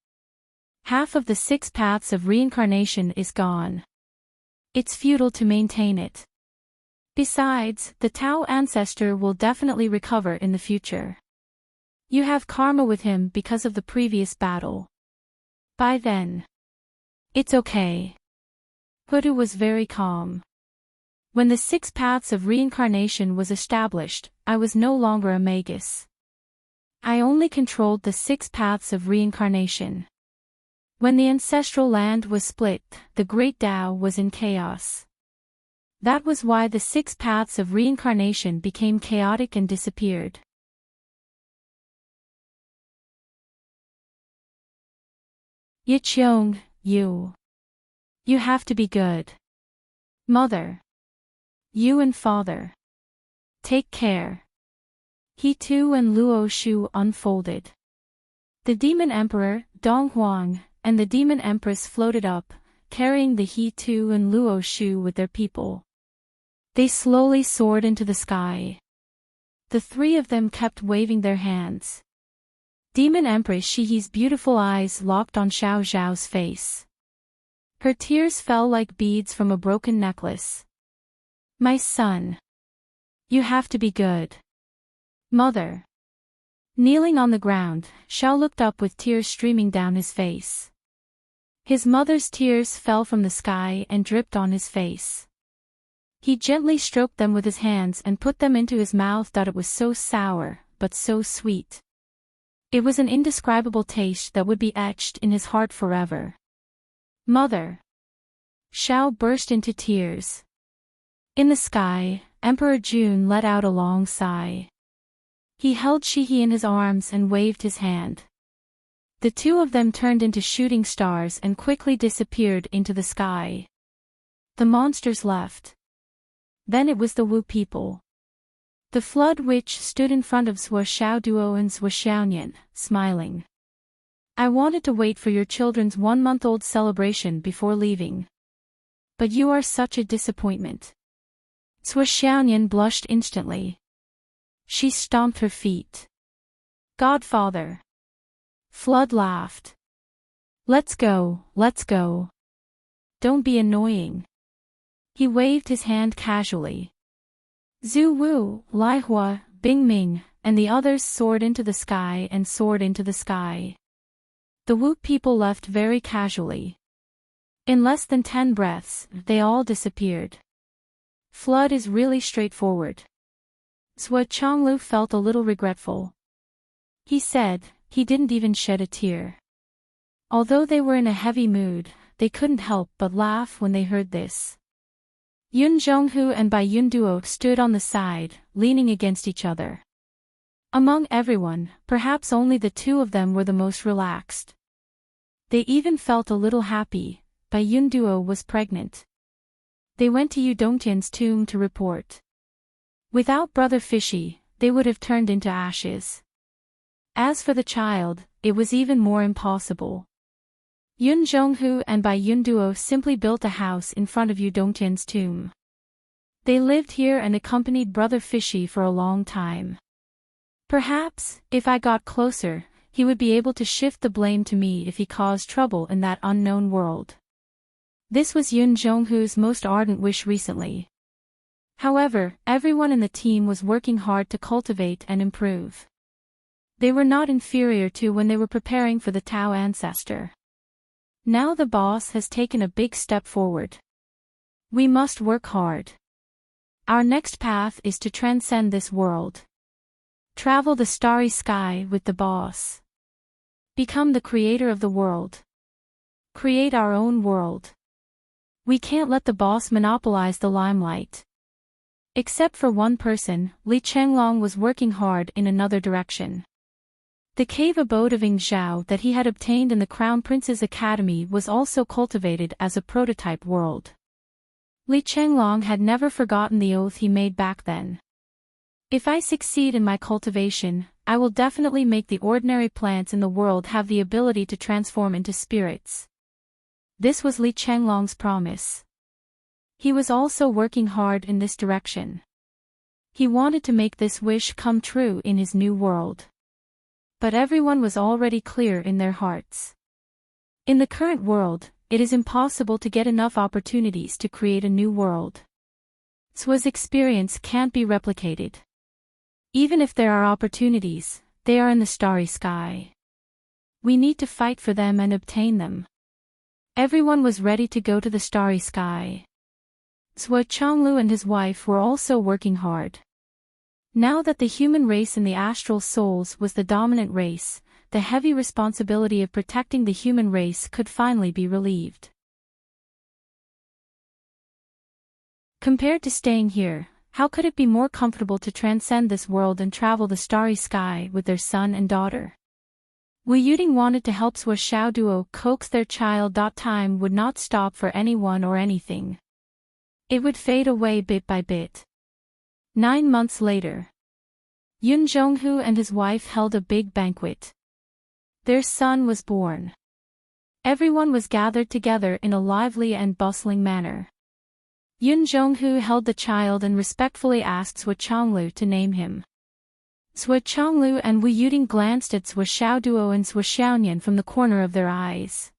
Half of the 6 paths of reincarnation is gone. It's futile to maintain it. Besides, the Tao ancestor will definitely recover in the future. You have karma with him because of the previous battle. By then. It's okay. Hudu was very calm. When the 6 paths of reincarnation was established, I was no longer a magus. I only controlled the 6 paths of reincarnation. When the ancestral land was split, the great Tao was in chaos. That was why the 6 paths of reincarnation became chaotic and disappeared. Yiqiong, you. You have to be good. Mother. You and father. Take care. He too and Luo Shu unfolded. The demon emperor, Dong Huang, and the demon empress floated up, carrying the He Tu and Luo Shu with their people. They slowly soared into the sky. The 3 of them kept waving their hands. Demon Empress Shihi's beautiful eyes locked on Xiao Zhao's face. Her tears fell like beads from a broken necklace. My son. You have to be good. Mother. Kneeling on the ground, Xiao looked up with tears streaming down his face. His mother's tears fell from the sky and dripped on his face. He gently stroked them with his hands and put them into his mouth. That it was so sour, but so sweet. It was an indescribable taste that would be etched in his heart forever. Mother. Xiao burst into tears. In the sky, Emperor June let out a long sigh. He held Shihi in his arms and waved his hand. The two of them turned into shooting stars and quickly disappeared into the sky. The monsters left. Then it was the Wu people. The Flood Witch stood in front of Zhuo Xiaoduo and Zhuo Xiaonian, smiling. I wanted to wait for your children's 1-month-old celebration before leaving. But you are such a disappointment. Zhuo Xiaonian blushed instantly. She stomped her feet. Godfather. Flood laughed. Let's go, let's go. Don't be annoying. He waved his hand casually. Zhu Wu, Lai Hua, Bing Ming, and the others soared into the sky and soared into the sky. The Wu people left very casually. In less than 10 breaths, they all disappeared. Flood is really straightforward. Zhuo Chonglu felt a little regretful. He said, he didn't even shed a tear. Although they were in a heavy mood, they couldn't help but laugh when they heard this. Yun Zhonghu and Bai Yunduo stood on the side, leaning against each other. Among everyone, perhaps only the two of them were the most relaxed. They even felt a little happy. Bai Yunduo was pregnant. They went to Yu Dongtian's tomb to report. Without Brother Fishy, they would have turned into ashes. As for the child, it was even more impossible. Yun Zhonghu and Bai Yunduo simply built a house in front of Yu Dongtian's tomb. They lived here and accompanied Brother Fishy for a long time. Perhaps, if I got closer, he would be able to shift the blame to me if he caused trouble in that unknown world. This was Yun Zhonghu's most ardent wish recently. However, everyone in the team was working hard to cultivate and improve. They were not inferior to when they were preparing for the Tao ancestor. Now the boss has taken a big step forward. We must work hard. Our next path is to transcend this world. Travel the starry sky with the boss. Become the creator of the world. Create our own world. We can't let the boss monopolize the limelight. Except for one person, Li Chenglong was working hard in another direction. The cave abode of Yingzhao that he had obtained in the Crown Prince's Academy was also cultivated as a prototype world. Li Chenglong had never forgotten the oath he made back then. If I succeed in my cultivation, I will definitely make the ordinary plants in the world have the ability to transform into spirits. This was Li Chenglong's promise. He was also working hard in this direction. He wanted to make this wish come true in his new world. But everyone was already clear in their hearts. In the current world, it is impossible to get enough opportunities to create a new world. Zhuo's experience can't be replicated. Even if there are opportunities, they are in the starry sky. We need to fight for them and obtain them. Everyone was ready to go to the starry sky. Zhuo Chonglu and his wife were also working hard. Now that the human race in the astral souls was the dominant race, the heavy responsibility of protecting the human race could finally be relieved. Compared to staying here, how could it be more comfortable to transcend this world and travel the starry sky with their son and daughter? Wu Yuding wanted to help Zhuo Xiaoduo coax their child. Time would not stop for anyone or anything. It would fade away bit by bit. 9 months later, Yun Zhonghu and his wife held a big banquet. Their son was born. Everyone was gathered together in a lively and bustling manner. Yun Zhonghu held the child and respectfully asked Zhuo Chonglu to name him. Zhuo Chonglu and Wu Yuding glanced at Zhuo Xiaoduo and Zhuo Xiaonian from the corner of their eyes.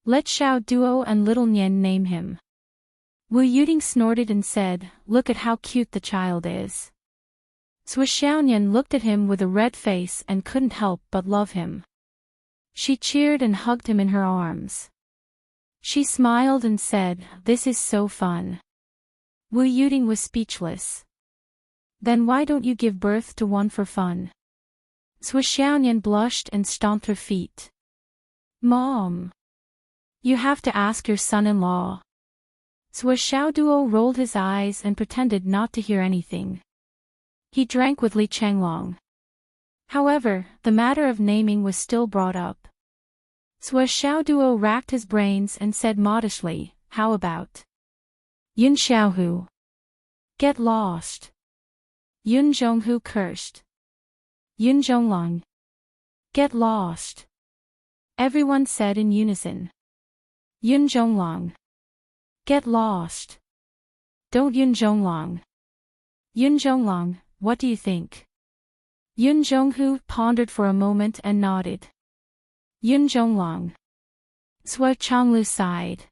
Let Xiaoduo and little Nian name him. Wu Yuding snorted and said, "Look at how cute the child is." Zhuo Xiaonian looked at him with a red face and couldn't help but love him. She cheered and hugged him in her arms. She smiled and said, "This is so fun." Wu Yuding was speechless. "Then why don't you give birth to one for fun?" Zhuo Xiaonian blushed and stomped her feet. "Mom. You have to ask your son-in-law." Duo rolled his eyes and pretended not to hear anything. He drank with Li Changlong. However, the matter of naming was still brought up. Duo racked his brains and said modestly, "How about Yun Xiaohu? Get lost." Yun Zhonghu cursed. Yun Zhonglong. Get lost. Everyone said in unison. Yun Zhonglong. Get lost. Don't Yun Zhonglong. Yun Zhonglong, what do you think? Yun Zhonghu pondered for a moment and nodded. Yun Zhonglong. Sua Chonglu sighed.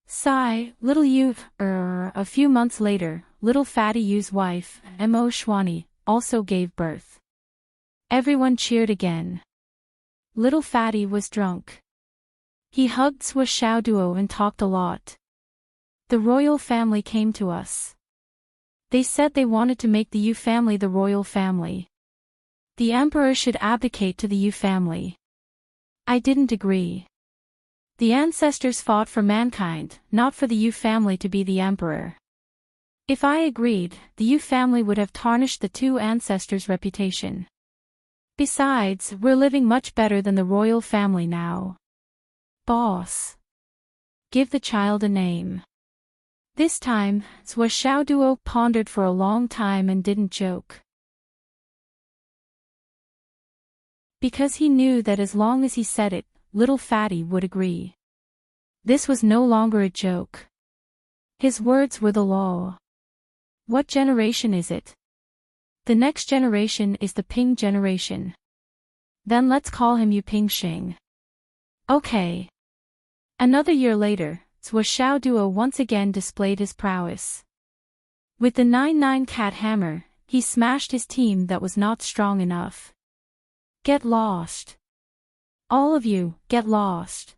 Sigh, little Yu. A few months later, little Fatty Yu's wife, Mo Shwani, also gave birth. Everyone cheered again. Little Fatty was drunk. He hugged Sua Duo and talked a lot. The royal family came to us. They said they wanted to make the Yu family the royal family. The emperor should abdicate to the Yu family. I didn't agree. The ancestors fought for mankind, not for the Yu family to be the emperor. If I agreed, the Yu family would have tarnished the two ancestors' reputation. Besides, we're living much better than the royal family now. Boss. Give the child a name. This time, Sua Duo pondered for a long time and didn't joke. Because he knew that as long as he said it, little Fatty would agree. This was no longer a joke. His words were the law. What generation is it? The next generation is the Ping generation. Then let's call him Yu Ping Xing. Okay. Another year later, Sua Duo once again displayed his prowess. With the 9-9 cat hammer, he smashed his team that was not strong enough. Get lost. All of you, get lost.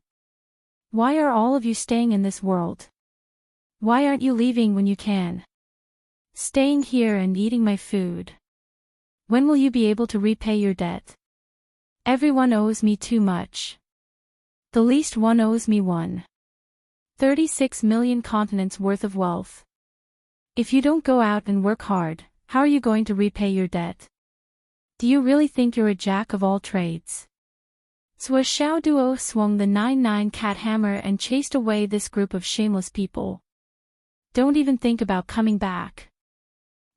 Why are all of you staying in this world? Why aren't you leaving when you can? Staying here and eating my food. When will you be able to repay your debt? Everyone owes me too much. The least one owes me 36 million continents worth of wealth. If you don't go out and work hard, how are you going to repay your debt? Do you really think you're a jack of all trades? Sua Duo swung the 9-9 cat hammer and chased away this group of shameless people. Don't even think about coming back.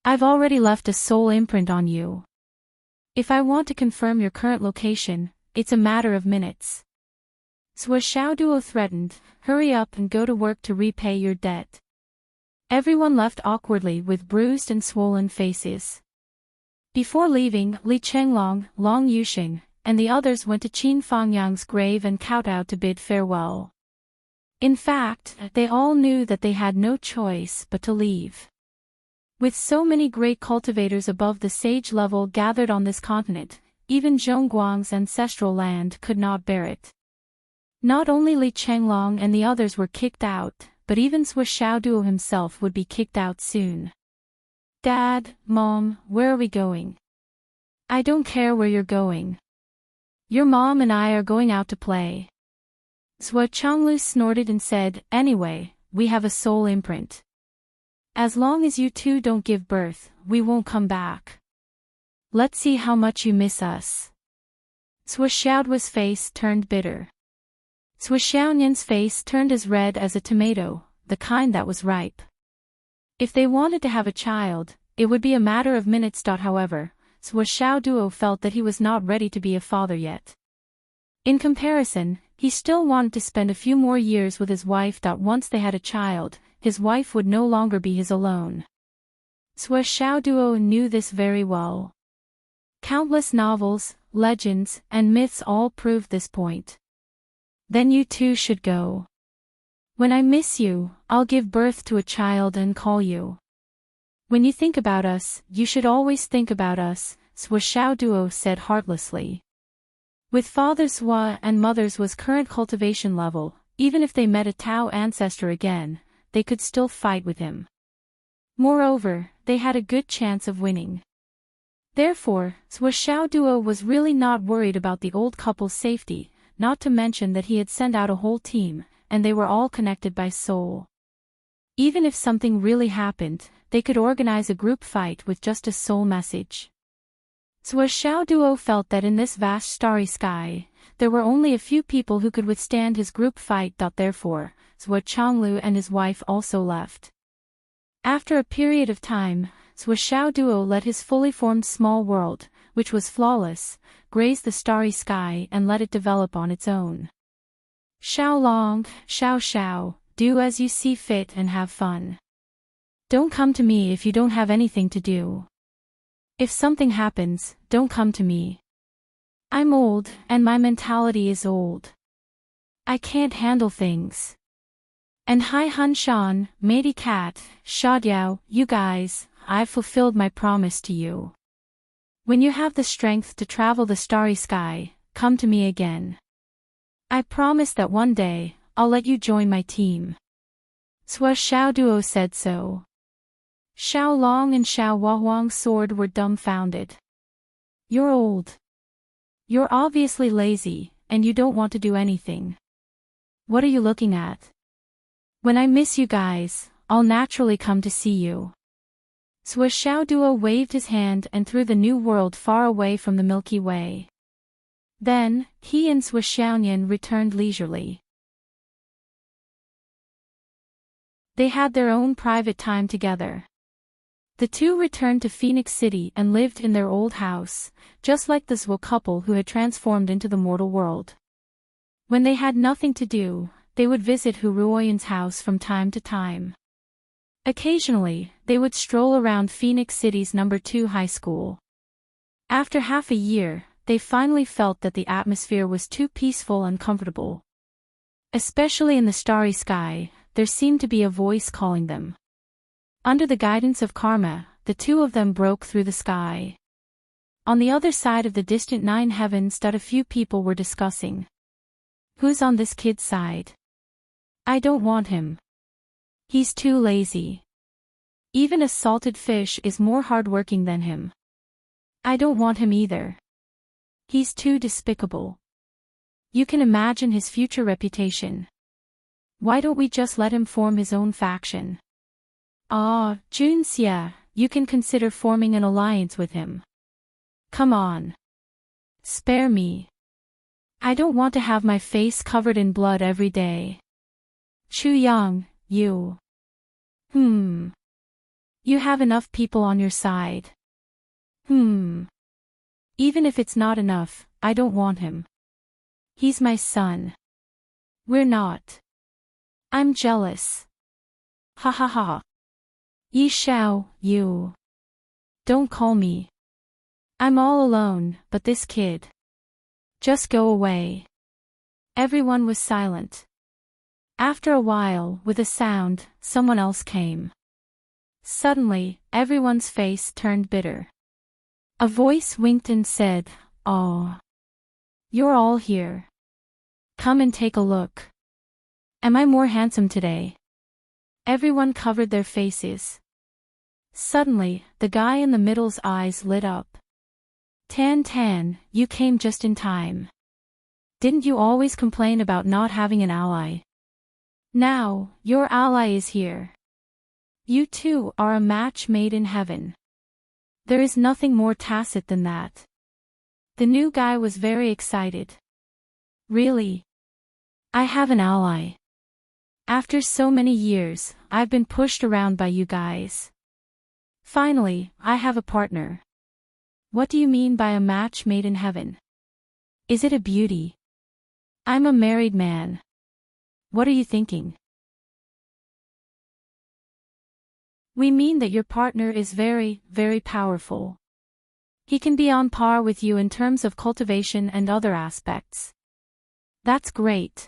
I've already left a soul imprint on you. If I want to confirm your current location, it's a matter of minutes. Sua Duo threatened, hurry up and go to work to repay your debt. Everyone left awkwardly with bruised and swollen faces. Before leaving, Li Chenglong, Long Yuxing, and the others went to Qin Fangyang's grave and kowtowed to bid farewell. In fact, they all knew that they had no choice but to leave. With so many great cultivators above the sage level gathered on this continent, even Zhongguang's ancestral land could not bear it. Not only Li Chenglong and the others were kicked out, but even Sua Duo himself would be kicked out soon. Dad, Mom, where are we going? I don't care where you're going. Your mom and I are going out to play. Sua Chonglu snorted and said, anyway, we have a soul imprint. As long as you two don't give birth, we won't come back. Let's see how much you miss us. Sua Xiaoduo's face turned bitter. Sua Xiaonian's face turned as red as a tomato, the kind that was ripe. If they wanted to have a child, it would be a matter of minutes. However, Sua Duo felt that he was not ready to be a father yet. In comparison, he still wanted to spend a few more years with his wife. Once they had a child, his wife would no longer be his alone. Sua Duo knew this very well. Countless novels, legends, and myths all proved this point. Then you two should go. When I miss you, I'll give birth to a child and call you. When you think about us, you should always think about us, Sua Duo said heartlessly. With father's Sua and mother's was current cultivation level, even if they met a Tao ancestor again, they could still fight with him. Moreover, they had a good chance of winning. Therefore, Sua Duo was really not worried about the old couple's safety, not to mention that he had sent out a whole team, and they were all connected by soul. Even if something really happened, they could organize a group fight with just a sole message. Zhuo Xiao Duo felt that in this vast starry sky, there were only a few people who could withstand his group fight. Therefore, Zhuo Chonglu and his wife also left. After a period of time, Zhuo Xiao Duo let his fully formed small world, which was flawless, graze the starry sky and let it develop on its own. Xiao Long, Xiao Xiao, do as you see fit and have fun. Don't come to me if you don't have anything to do. If something happens, don't come to me. I'm old, and my mentality is old. I can't handle things. And hi Hun Shan, Matey Cat, Shadiao, you guys, I've fulfilled my promise to you. When you have the strength to travel the starry sky, come to me again. I promise that one day, I'll let you join my team. Zhuo Xiao Duo said so. Xiao Long and Xiao Huahuang's sword were dumbfounded. You're old. You're obviously lazy, and you don't want to do anything. What are you looking at? When I miss you guys, I'll naturally come to see you. Zhuo Xiao Duo waved his hand and threw the new world far away from the Milky Way. Then, he and Zhuo Xiaonian returned leisurely. They had their own private time together. The two returned to Phoenix City and lived in their old house, just like the Zhuo couple who had transformed into the mortal world. When they had nothing to do, they would visit Hu Ruoyan's house from time to time. Occasionally, they would stroll around Phoenix City's No. 2 high school. After half a year, they finally felt that the atmosphere was too peaceful and comfortable. Especially in the starry sky, there seemed to be a voice calling them. Under the guidance of karma, the two of them broke through the sky. On the other side of the distant 9 heavens, a few people were discussing. Who's on this kid's side? I don't want him. He's too lazy. Even a salted fish is more hardworking than him. I don't want him either. He's too despicable. You can imagine his future reputation. Why don't we just let him form his own faction? Ah, Junxia, you can consider forming an alliance with him. Come on. Spare me. I don't want to have my face covered in blood every day. Chu Yang, you. You have enough people on your side. Even if it's not enough, I don't want him. He's my son. We're not. I'm jealous. Ha ha ha. Yi Xiao, you. Don't call me. I'm all alone, but this kid. Just go away. Everyone was silent. After a while, with a sound, someone else came. Suddenly, everyone's face turned bitter. A voice winked and said, "Oh. You're all here. Come and take a look. Am I more handsome today?" Everyone covered their faces. Suddenly, the guy in the middle's eyes lit up. Tan Tan, you came just in time. Didn't you always complain about not having an ally? Now, your ally is here. You two are a match made in heaven. There is nothing more tacit than that. The new guy was very excited. Really? I have an ally. After so many years, I've been pushed around by you guys. Finally, I have a partner. What do you mean by a match made in heaven? Is it a beauty? I'm a married man. What are you thinking? We mean that your partner is very, very powerful. He can be on par with you in terms of cultivation and other aspects. That's great.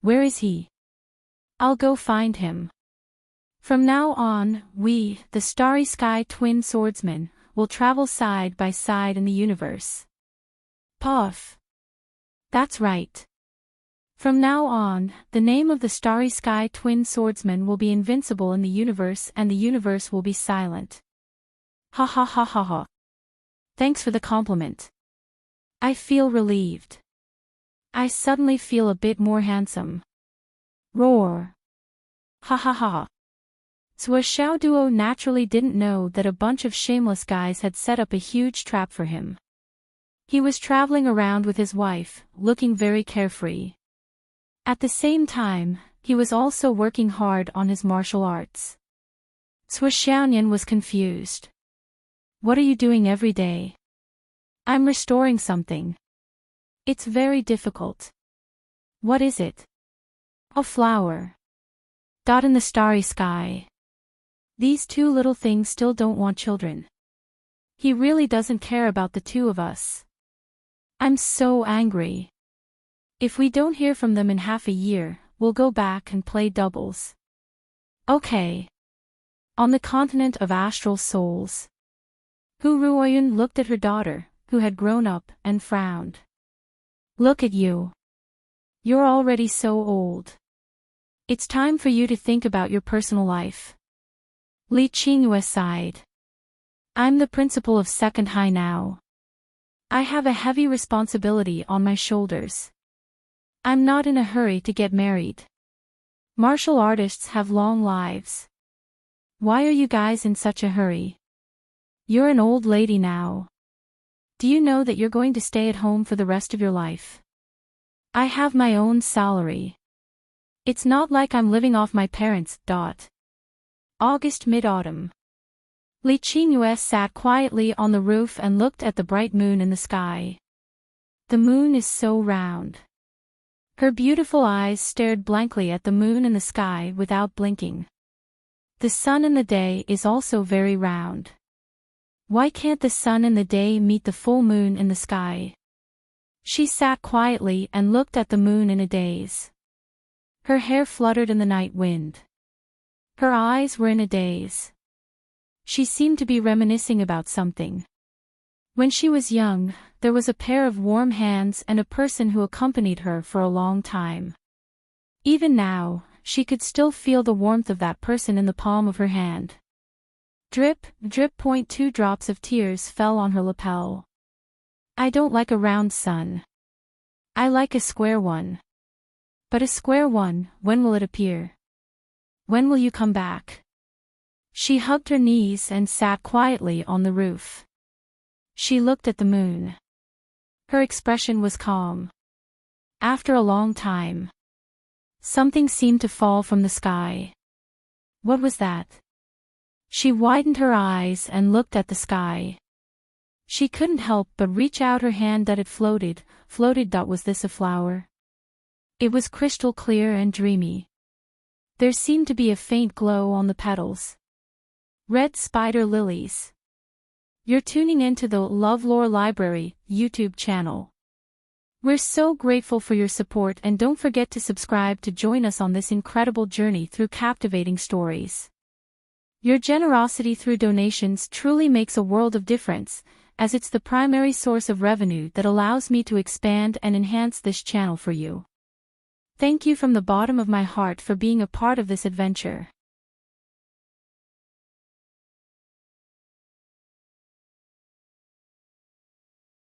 Where is he? I'll go find him. From now on, we, the Starry Sky Twin Swordsmen, will travel side by side in the universe. Puff. That's right. From now on, the name of the Starry Sky Twin Swordsmen will be invincible in the universe and the universe will be silent. Ha ha ha ha ha. Thanks for the compliment. I feel relieved. I suddenly feel a bit more handsome. Roar. Ha ha ha. Xiao Duo naturally didn't know that a bunch of shameless guys had set up a huge trap for him. He was traveling around with his wife, looking very carefree. At the same time, he was also working hard on his martial arts. Xiaonian was confused. What are you doing every day? I'm restoring something. It's very difficult. What is it? A flower. Dot in the starry sky. These two little things still don't want children. He really doesn't care about the two of us. I'm so angry. If we don't hear from them in half a year, we'll go back and play doubles. Okay. On the continent of astral souls. Hu Ruoyun looked at her daughter, who had grown up, and frowned. Look at you. You're already so old. It's time for you to think about your personal life. Li Qingyue sighed. I'm the principal of Second High now. I have a heavy responsibility on my shoulders. I'm not in a hurry to get married. Martial artists have long lives. Why are you guys in such a hurry? You're an old lady now. Do you know that you're going to stay at home for the rest of your life? I have my own salary. It's not like I'm living off my parents. August mid-autumn. Li Qingyue sat quietly on the roof and looked at the bright moon in the sky. The moon is so round. Her beautiful eyes stared blankly at the moon in the sky without blinking. The sun in the day is also very round. Why can't the sun in the day meet the full moon in the sky? She sat quietly and looked at the moon in a daze. Her hair fluttered in the night wind. Her eyes were in a daze. She seemed to be reminiscing about something. When she was young, there was a pair of warm hands and a person who accompanied her for a long time. Even now, she could still feel the warmth of that person in the palm of her hand. Drip, drip. 2 drops of tears fell on her lapel. I don't like a round sun. I like a square one. But a square one, when will it appear? When will you come back? She hugged her knees and sat quietly on the roof. She looked at the moon. Her expression was calm. After a long time, something seemed to fall from the sky. What was that? She widened her eyes and looked at the sky. She couldn't help but reach out her hand that it floated. Was this a flower? It was crystal clear and dreamy. There seemed to be a faint glow on the petals. Red spider lilies. You're tuning into the LoveLore Library YouTube channel. We're so grateful for your support, and don't forget to subscribe to join us on this incredible journey through captivating stories. Your generosity through donations truly makes a world of difference, as it's the primary source of revenue that allows me to expand and enhance this channel for you. Thank you from the bottom of my heart for being a part of this adventure.